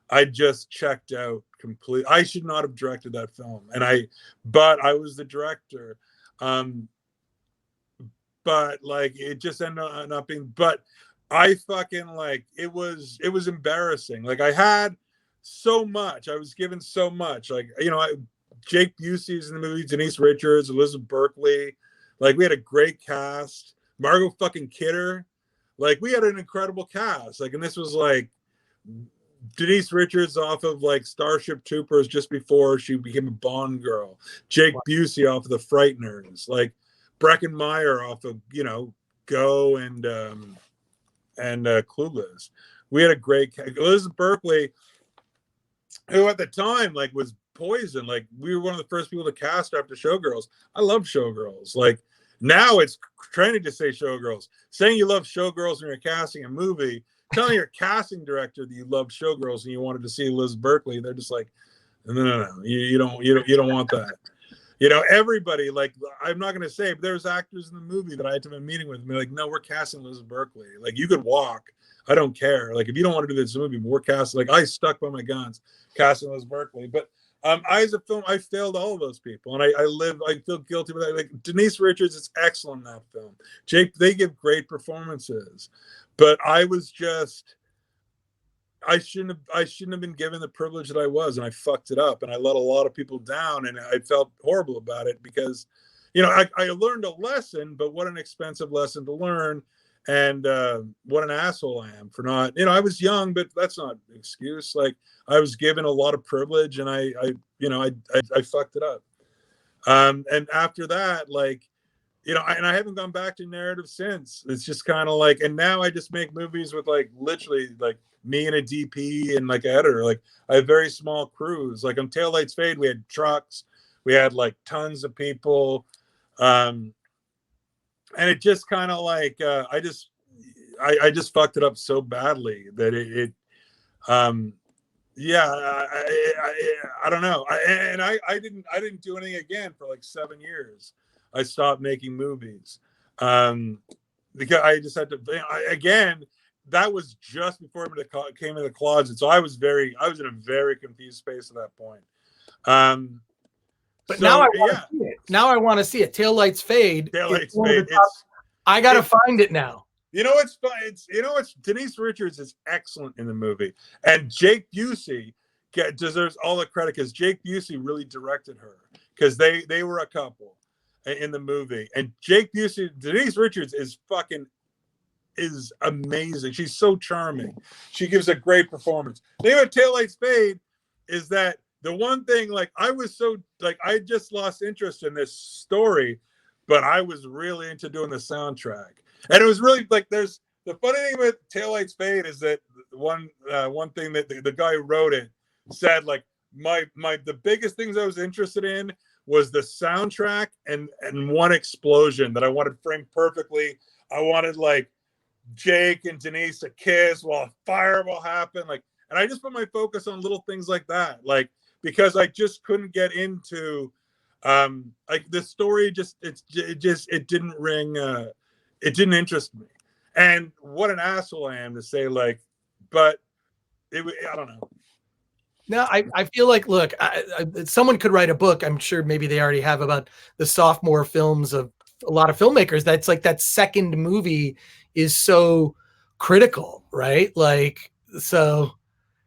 Speaker 2: I just checked out completely. I should not have directed that film, but I was the director. But like it just ended up being, but I fucking like it was embarrassing. Like I had so much, I was given so much. Like Jake Busey's in the movie, Denise Richards, Elizabeth Berkley. Like we had a great cast. Margot fucking Kidder. Like we had an incredible cast. Like, and this was like Denise Richards off of like Starship Troopers just before she became a Bond girl. Jake Busey off of The Frighteners. Like Breckin Meyer off of Go and Clueless. We had a great Elizabeth Berkley, who at the time like was poison. Like we were one of the first people to cast after Showgirls. I love Showgirls. Like now it's trendy to say Showgirls. Saying you love Showgirls when you're casting a movie, telling your casting director that you love Showgirls and you wanted to see Elizabeth Berkley, they're just like, no, you don't want that. Everybody, like, I'm not going to say, but there's actors in the movie that I had to have a meeting with me, like, no, we're casting Elizabeth Berkley. Like, you could walk. I don't care. Like, if you don't want to do this movie, we're casting. Like, I stuck by my guns casting Elizabeth Berkley. But as a film, I failed all of those people. And I feel guilty with that. Like, Denise Richards is excellent in that film. Jake, they give great performances. But I was just... I shouldn't have been given the privilege that I was, and I fucked it up, and I let a lot of people down, and I felt horrible about it because, I learned a lesson, but what an expensive lesson to learn. and what an asshole I am for not, I was young, but that's not an excuse. Like, I was given a lot of privilege, and I fucked it up. And after that, like, and I haven't gone back to narrative since. It's just kind of like, and now I just make movies with like literally like me and a DP and like an editor. Like, I have very small crews. Like on Taillights Fade, we had trucks, we had like tons of people. And it just kind of like, I just fucked it up so badly that I don't know. I didn't do anything again for like 7 years. I stopped making movies because I just had to. Again, that was just before I came in the closet, so I was in a very confused space at that point.
Speaker 1: But so, now I want to see it. Now I want to see it. Taillights Fade.
Speaker 2: Taillights Fade.
Speaker 1: I gotta find it now.
Speaker 2: It's Denise Richards is excellent in the movie, and Jake Busey deserves all the credit because Jake Busey really directed her, because they were a couple in the movie. And Jake Busey, Denise Richards is amazing. She's so charming. She gives a great performance. The thing about Taillights Fade is that the one thing, like, I just lost interest in this story, but I was really into doing the soundtrack. And it was really like, the funny thing about Taillights Fade is that one thing that the guy who wrote it said, like, the biggest things I was interested in was the soundtrack and one explosion that I wanted framed perfectly. I wanted like Jake and Denise to kiss while a fireball happened, like, and I just put my focus on little things like that, like, because I just couldn't get into like the story. It didn't ring. It didn't interest me. And what an asshole I am to say, like, but I don't know.
Speaker 1: No, I feel like, look, someone could write a book. I'm sure maybe they already have, about the sophomore films of a lot of filmmakers. That's like, that second movie is so critical, right? Like, so.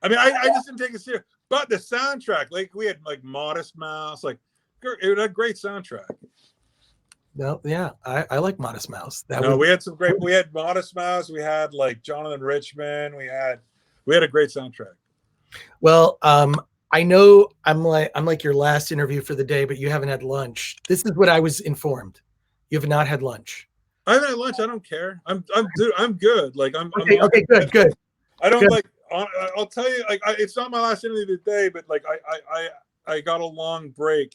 Speaker 2: I mean, I just didn't take it serious. But the soundtrack, like, we had like Modest Mouse, like, it was a great soundtrack.
Speaker 1: No, yeah, I like Modest Mouse.
Speaker 2: We had Modest Mouse, we had like Jonathan Richman, we had a great soundtrack.
Speaker 1: Well, I know I'm like your last interview for the day, but you haven't had lunch. This is what I was informed. You have not had lunch.
Speaker 2: I haven't had lunch. I don't care. I'm good. Like,
Speaker 1: okay, good.
Speaker 2: I don't like. I'll tell you, like, it's not my last interview of the day, but like, I got a long break.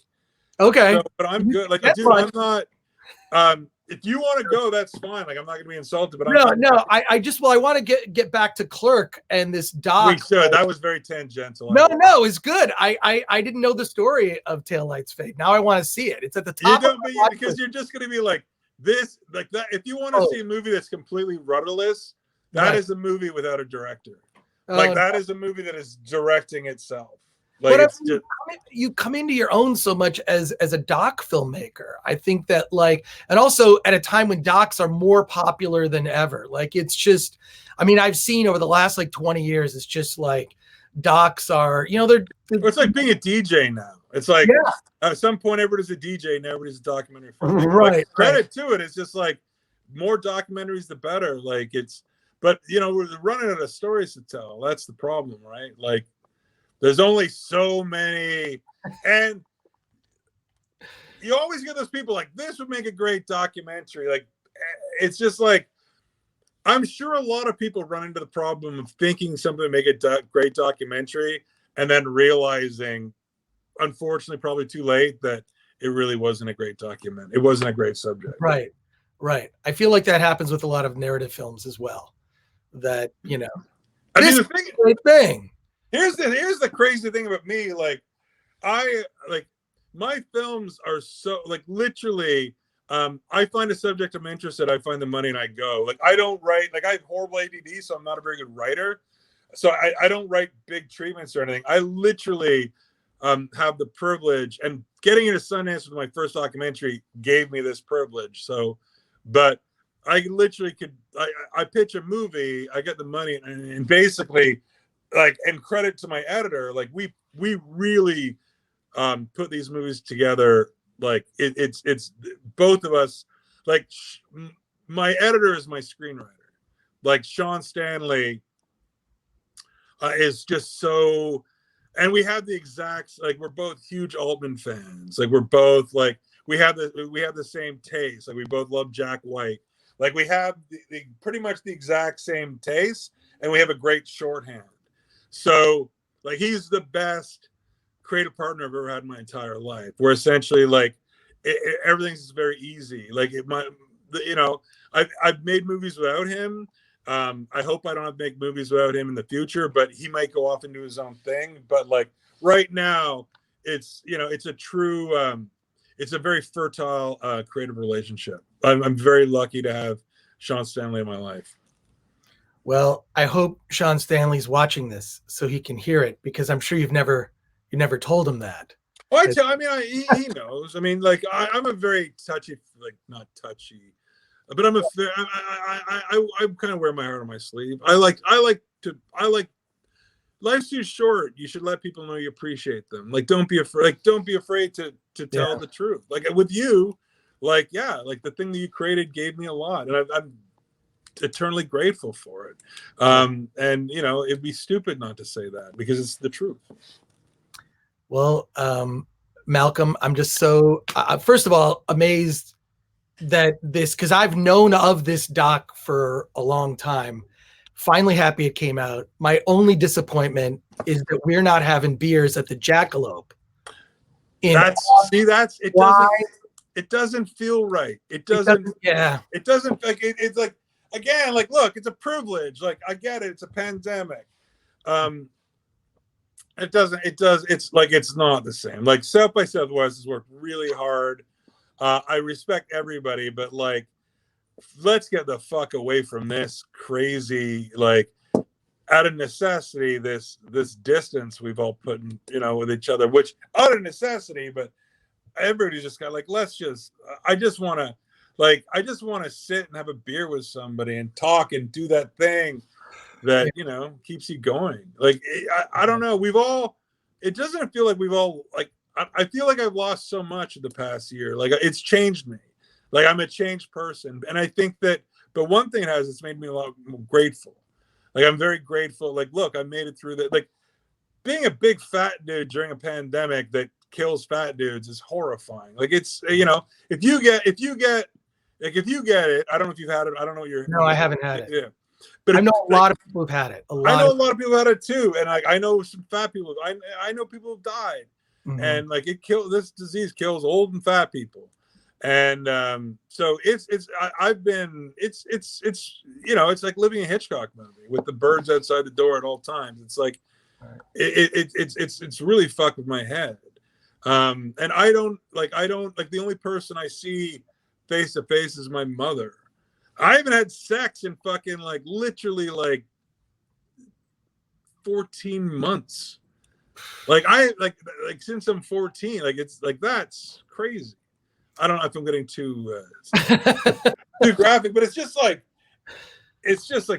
Speaker 1: Okay,
Speaker 2: so, but I'm good. Like, dude, I'm not. If you want to go, that's fine. Like, I'm not gonna be insulted, but
Speaker 1: I want to get back to Clerk and this doc.
Speaker 2: We should. That was very tangential.
Speaker 1: No, it's good. I didn't know the story of Taillights Fade. Now I want to see it. It's at the top.
Speaker 2: Because you're just gonna be like this, like that. If you want to see a movie that's completely rudderless, that is a movie without a director. Like, that is a movie that is directing itself. Like,
Speaker 1: but you come into your own so much as a doc filmmaker. I think that, like, and also at a time when docs are more popular than ever. Like, it's just, I mean, I've seen over the last like 20 years, it's just like docs are,
Speaker 2: it's like being a DJ now. It's like, at some point, everybody's a DJ, now everybody's a documentary filmmaker.
Speaker 1: Right.
Speaker 2: Like, credit to it. It's just like, more documentaries, the better. Like, but we're running out of stories to tell. That's the problem, right? Like, there's only so many, and you always get those people like, this would make a great documentary. Like, it's just like, I'm sure a lot of people run into the problem of thinking something would make a great documentary, and then realizing, unfortunately, probably too late, that it really wasn't a great document. It wasn't a great subject.
Speaker 1: Right. I feel like that happens with a lot of narrative films as well. That,
Speaker 2: I mean, the
Speaker 1: thing.
Speaker 2: Here's the crazy thing about me. Like, my films are so, like, literally, I find a subject I'm interested, I find the money, and I go. Like, I don't write, like, I have horrible ADD, so I'm not a very good writer. So I don't write big treatments or anything. I literally have the privilege, and getting into Sundance with my first documentary gave me this privilege. So, but I literally could, I pitch a movie, I get the money, and basically, like, and credit to my editor, like, we really put these movies together. Like, it's both of us, like, my editor is my screenwriter. Like Sean Stanley is just so, and we have the exact, like, we're both huge Altman fans. Like, we're both like, we have the same taste. Like, we both love Jack White. Like, we have the pretty much the exact same taste, and we have a great shorthand. So, like, he's the best creative partner I've ever had in my entire life. Where essentially, like, everything's very easy. Like, I've made movies without him. I hope I don't have to make movies without him in the future, but he might go off and do his own thing. But like right now, it's a true, it's a very fertile creative relationship. I'm very lucky to have Sean Stanley in my life.
Speaker 1: Well, I hope Sean Stanley's watching this so he can hear it, because I'm sure you never told him that.
Speaker 2: Well, he knows. I mean, like I'm a very touchy, like not touchy, but I'm I kind of wear my heart on my sleeve. I like life's too short. You should let people know you appreciate them. Like, don't be afraid. Like, don't be afraid to tell the truth. Like with you, like, yeah, like the thing that you created gave me a lot, and I'm eternally grateful for it. And it'd be stupid not to say that, because it's the truth.
Speaker 1: Well, Malcolm, I'm just so first of all amazed that this, because I've known of this doc for a long time. Finally happy it came out. My only disappointment is that we're not having beers at the Jackalope.
Speaker 2: It doesn't feel right. It doesn't like it's like, again, like, look, it's a privilege. Like, I get it. It's a pandemic. It's not the same. Like, South by Southwest has worked really hard. I respect everybody, but like, let's get the fuck away from this crazy, like, out of necessity, this distance we've all put in, with each other, which out of necessity, but everybody's just got like, I just want to sit and have a beer with somebody and talk and do that thing that, keeps you going. Like, I don't know. It doesn't feel like we've all, like, I feel like I've lost so much in the past year. Like, it's changed me. Like, I'm a changed person. And I think that, but one thing it's made me a lot more grateful. Like, I'm very grateful. Like, look, I made it through that. Like, being a big fat dude during a pandemic that kills fat dudes is horrifying. Like, it's, if you get it, I don't know if you've had it. I don't know what you're.
Speaker 1: No, I haven't had it.
Speaker 2: Yeah. But
Speaker 1: I know a lot of people have had it.
Speaker 2: I know a lot of people had it too. And I know some fat people. I know people who've died. Mm-hmm. And like, this disease kills old and fat people. And so it's like living a Hitchcock movie with the birds outside the door at all times. It's like, it's really fucked with my head. And I don't like, the only person I see face to face is my mother. I haven't had sex in fucking like literally like 14 months. Like since I'm 14, like it's like, that's crazy. I don't know if I'm getting too graphic, but it's just like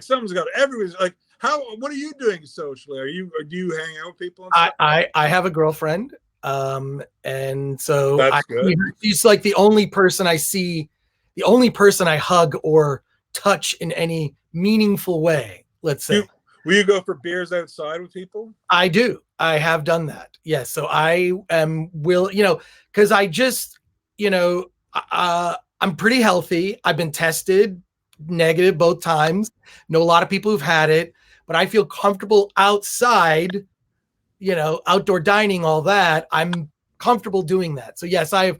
Speaker 2: something's got, everybody's like, what are you doing socially? Do you hang out with people and stuff?
Speaker 1: I have a girlfriend. And so
Speaker 2: that's good.
Speaker 1: She's like the only person I see, the only person I hug or touch in any meaningful way, let's say.
Speaker 2: Will you go for beers outside with people?
Speaker 1: I do. I have done that. Yes. So I because I just, I'm pretty healthy. I've been tested negative both times. Know a lot of people who've had it, but I feel comfortable outside, outdoor dining, all that. I'm comfortable doing that. So yes, I've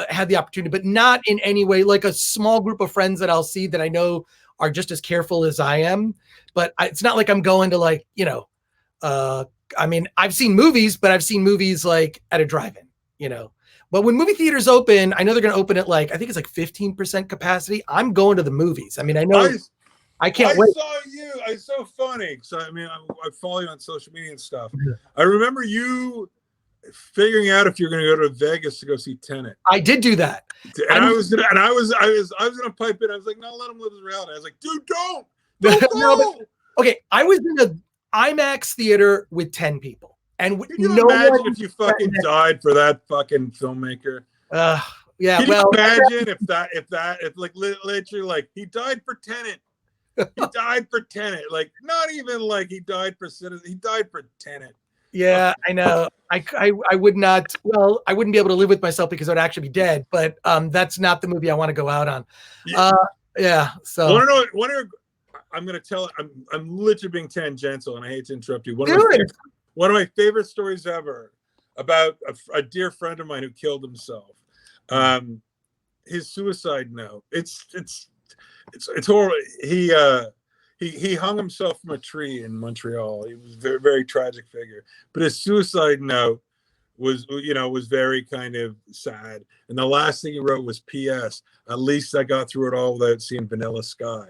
Speaker 1: had the opportunity, but not in any way like a small group of friends that I'll see that I know are just as careful as I am. But it's not like I'm going to like, I mean, I've seen movies, but I've seen movies like at a drive-in, But when movie theaters open, I know they're going to open at like, I think it's like 15% capacity. I'm going to the movies. I mean, I know I can't wait.
Speaker 2: I saw you. It's so funny. So, I mean, I follow you on social media and stuff. I remember you figuring out if you're going to go to Vegas to go see Tenet.
Speaker 1: I did do that.
Speaker 2: And I was going to pipe in. I was like, no, let him live his reality. I was like, dude, don't go.
Speaker 1: Okay. I was in an IMAX theater with 10 people. And
Speaker 2: can you imagine if you fucking died for that fucking filmmaker?
Speaker 1: Yeah.
Speaker 2: Can you
Speaker 1: Well,
Speaker 2: imagine if like literally like he died for Tenet. He died for Tenet. Like not even like he died for Citizen. He died for Tenet.
Speaker 1: yeah, I know. I would not. Well, I wouldn't be able to live with myself because I'd actually be dead. But that's not the movie I want to go out on.
Speaker 2: Yeah.
Speaker 1: Yeah. So
Speaker 2: Want to know? I'm going to tell. I'm literally being tangential, and I hate to interrupt you. One of my favorite stories ever about a dear friend of mine who killed himself. His suicide note. It's horrible. He hung himself from a tree in Montreal. He was a very, very tragic figure. But his suicide note was very kind of sad. And the last thing he wrote was P.S. At least I got through it all without seeing Vanilla Sky.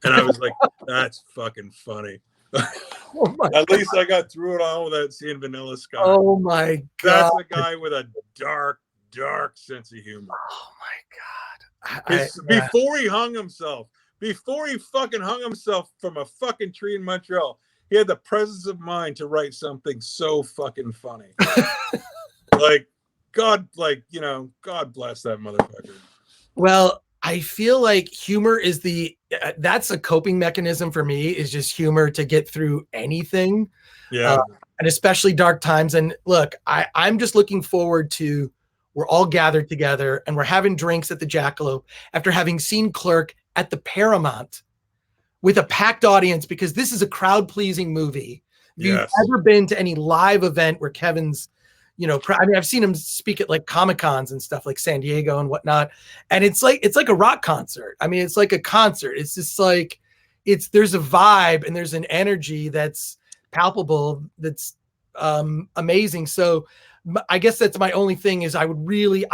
Speaker 2: And I was like, that's fucking funny. At least I got through it all without seeing Vanilla Sky.
Speaker 1: Oh my God.
Speaker 2: That's a guy with a dark, dark sense of humor.
Speaker 1: Oh my God.
Speaker 2: Before he hung himself, before he fucking hung himself from a fucking tree in Montreal, he had the presence of mind to write something so fucking funny. Like, God bless that motherfucker.
Speaker 1: Well, I feel like humor is that's a coping mechanism for me, is just humor to get through anything.
Speaker 2: Yeah.
Speaker 1: And especially dark times. And look, I'm just looking forward to, we're all gathered together and we're having drinks at the Jackalope after having seen Clerk at the Paramount with a packed audience, because this is a crowd pleasing movie. If you've ever been to any live event where Kevin's, I mean, I've seen him speak at like Comic-Cons and stuff like San Diego and whatnot. And it's like a rock concert. I mean, it's like a concert. It's just like, there's a vibe and there's an energy that's palpable. That's amazing. So I guess that's my only thing, is I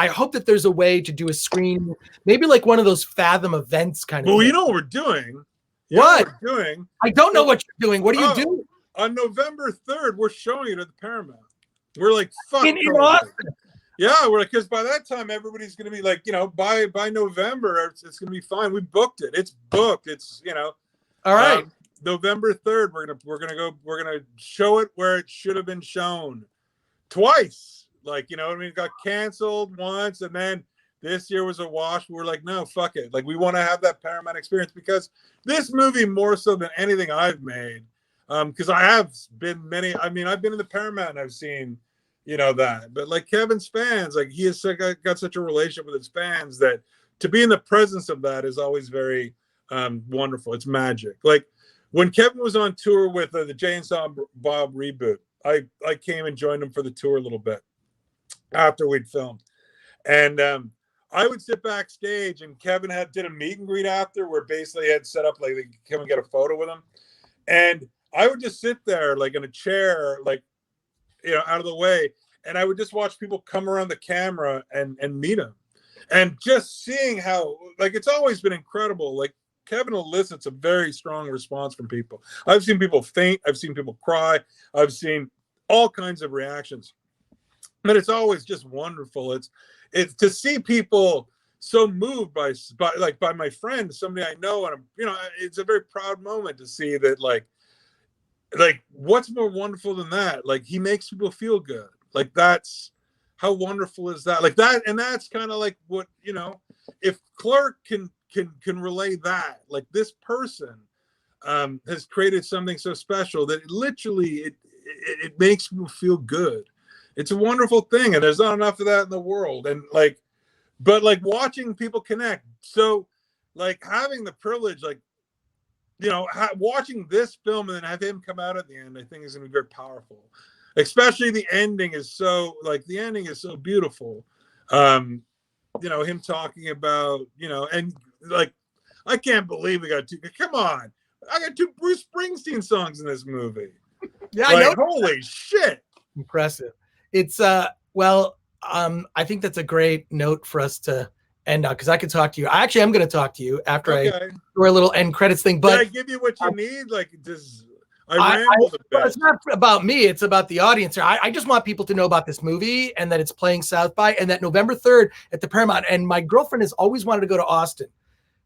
Speaker 1: hope that there's a way to do a screen, maybe like one of those Fathom events kind of.
Speaker 2: Well, you know what we're doing?
Speaker 1: What
Speaker 2: we're doing?
Speaker 1: I don't know what you're doing. What do you do?
Speaker 2: On November 3rd, we're showing it at the Paramount. We're like, fuck.
Speaker 1: In Austin.
Speaker 2: Yeah, we're like, because by that time everybody's gonna be like, by November it's gonna be fine. We booked it. It's booked. It's
Speaker 1: All right.
Speaker 2: November 3rd, we're gonna show it where it should have been shown twice. Like, it got canceled once, and then this year was a wash. We're like, no, fuck it. Like, we want to have that Paramount experience, because this movie, more so than anything I've made, because I've been in the Paramount and I've seen, that. But like Kevin's fans, like he has got such a relationship with his fans that to be in the presence of that is always very wonderful. It's magic. Like when Kevin was on tour with the Jay and Silent Bob reboot, I came and joined him for the tour a little bit after we'd filmed. And I would sit backstage, and Kevin did a meet and greet after, where basically had set up like Kevin get a photo with him. And I would just sit there like in a chair, like, out of the way. And I would just watch people come around the camera and meet him. And just seeing how, like, it's always been incredible. Like, Kevin elicits a very strong response from people. I've seen people faint. I've seen people cry. I've seen all kinds of reactions. But it's always just wonderful. It's to see people so moved by my friend, somebody I know, and it's a very proud moment to see that, like what's more wonderful than that? Like, he makes people feel good. Like, that's how wonderful is that? Like that, and that's kind of like what, if Clerk can relay that, like, this person has created something so special that it makes people feel good. It's a wonderful thing, and there's not enough of that in the world. And but watching people connect. So like having the privilege, like, watching this film and then have him come out at the end, I think is going to be very powerful. Especially the ending is so beautiful. Him talking about, and like, I can't believe we got come on. I got 2 Bruce Springsteen songs in this movie.
Speaker 1: Yeah, I know.
Speaker 2: Holy shit.
Speaker 1: Impressive. It's I think that's a great note for us to end on, because I could talk to you. I actually am going to talk to you after I do a little end credits thing. But
Speaker 2: did I give you what you need? Like, I rambled a bit.
Speaker 1: It's not about me. It's about the audience. I just want people to know about this movie, and that it's playing South by, and that November 3rd at the Paramount. And my girlfriend has always wanted to go to Austin,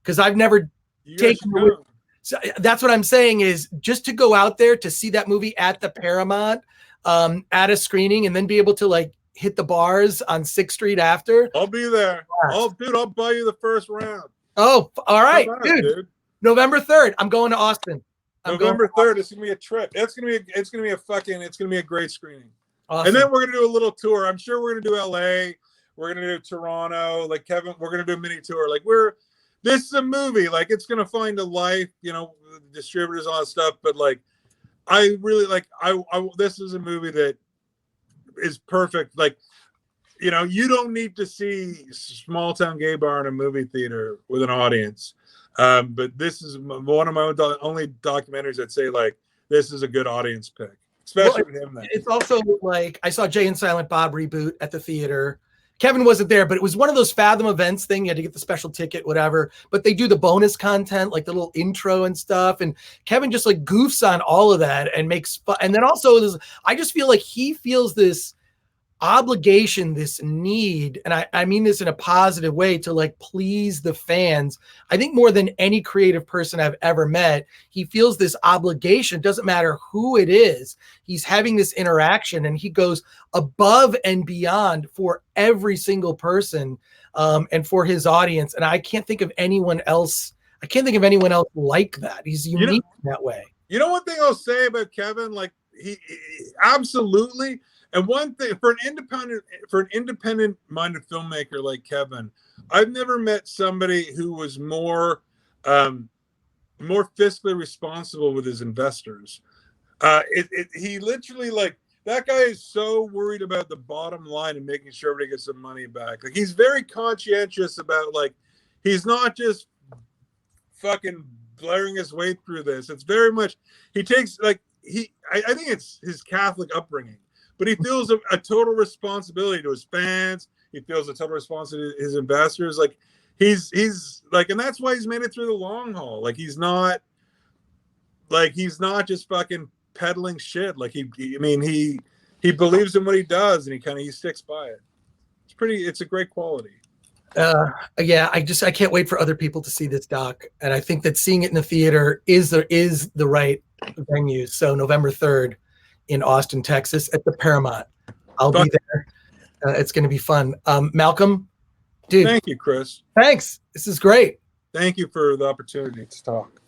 Speaker 1: because I've never taken her. So that's what I'm saying, is just to go out there to see that movie at the Paramount, at a screening, and then be able to, like, hit the bars on 6th Street after.
Speaker 2: I'll be there. Dude, I'll buy you the first round.
Speaker 1: Oh, all right,
Speaker 2: on,
Speaker 1: dude. November 3rd. I'm going to Austin.
Speaker 2: November 3rd. It's gonna be a trip. It's gonna be a great screening. Awesome. And then we're gonna do a little tour. I'm sure we're gonna do LA. We're gonna do Toronto. Like Kevin, we're gonna do a mini tour. Like this is a movie. Like it's gonna find a life. Distributors, all that stuff. But like, I really like. This is a movie that is perfect. Like, you don't need to see Small Town Gay Bar in a movie theater with an audience. But this is one of my only documentaries that say like this is a good audience pick, especially with him.
Speaker 1: It's also like I saw Jay and Silent Bob reboot at the theater. Kevin wasn't there, but it was one of those Fathom events thing. You had to get the special ticket, whatever. But they do the bonus content, like the little intro and stuff. And Kevin just like goofs on all of that and makes fun. And then also, I just feel like he feels this obligation, this need, and I mean this in a positive way, to like please the fans. I think more than any creative person I've ever met, he feels this obligation. Doesn't matter who it is, he's having this interaction and he goes above and beyond for every single person and for his audience. And I can't think of anyone else like that. He's unique in that way.
Speaker 2: One thing I'll say about Kevin, like he absolutely. And one thing for an independent minded filmmaker like Kevin, I've never met somebody who was more fiscally responsible with his investors. He literally, like, that guy is so worried about the bottom line and making sure everybody gets some money back. Like, he's very conscientious about, like, he's not just fucking blaring his way through this. It's very much, he takes, like, I think it's his Catholic upbringing. But he feels a total responsibility to his fans. He feels a total responsibility to his investors. Like he's like, and that's why he's made it through the long haul. Like he's not just fucking peddling shit. Like he believes in what he does and he sticks by it. It's a great quality.
Speaker 1: Yeah, I can't wait for other people to see this doc. And I think that seeing it in the theater is the right venue. So November 3rd. In Austin, Texas, at the Paramount. I'll be there. It's going to be fun. Malcolm, dude.
Speaker 2: Thank you, Chris.
Speaker 1: Thanks. This is great.
Speaker 2: Thank you for the opportunity to talk.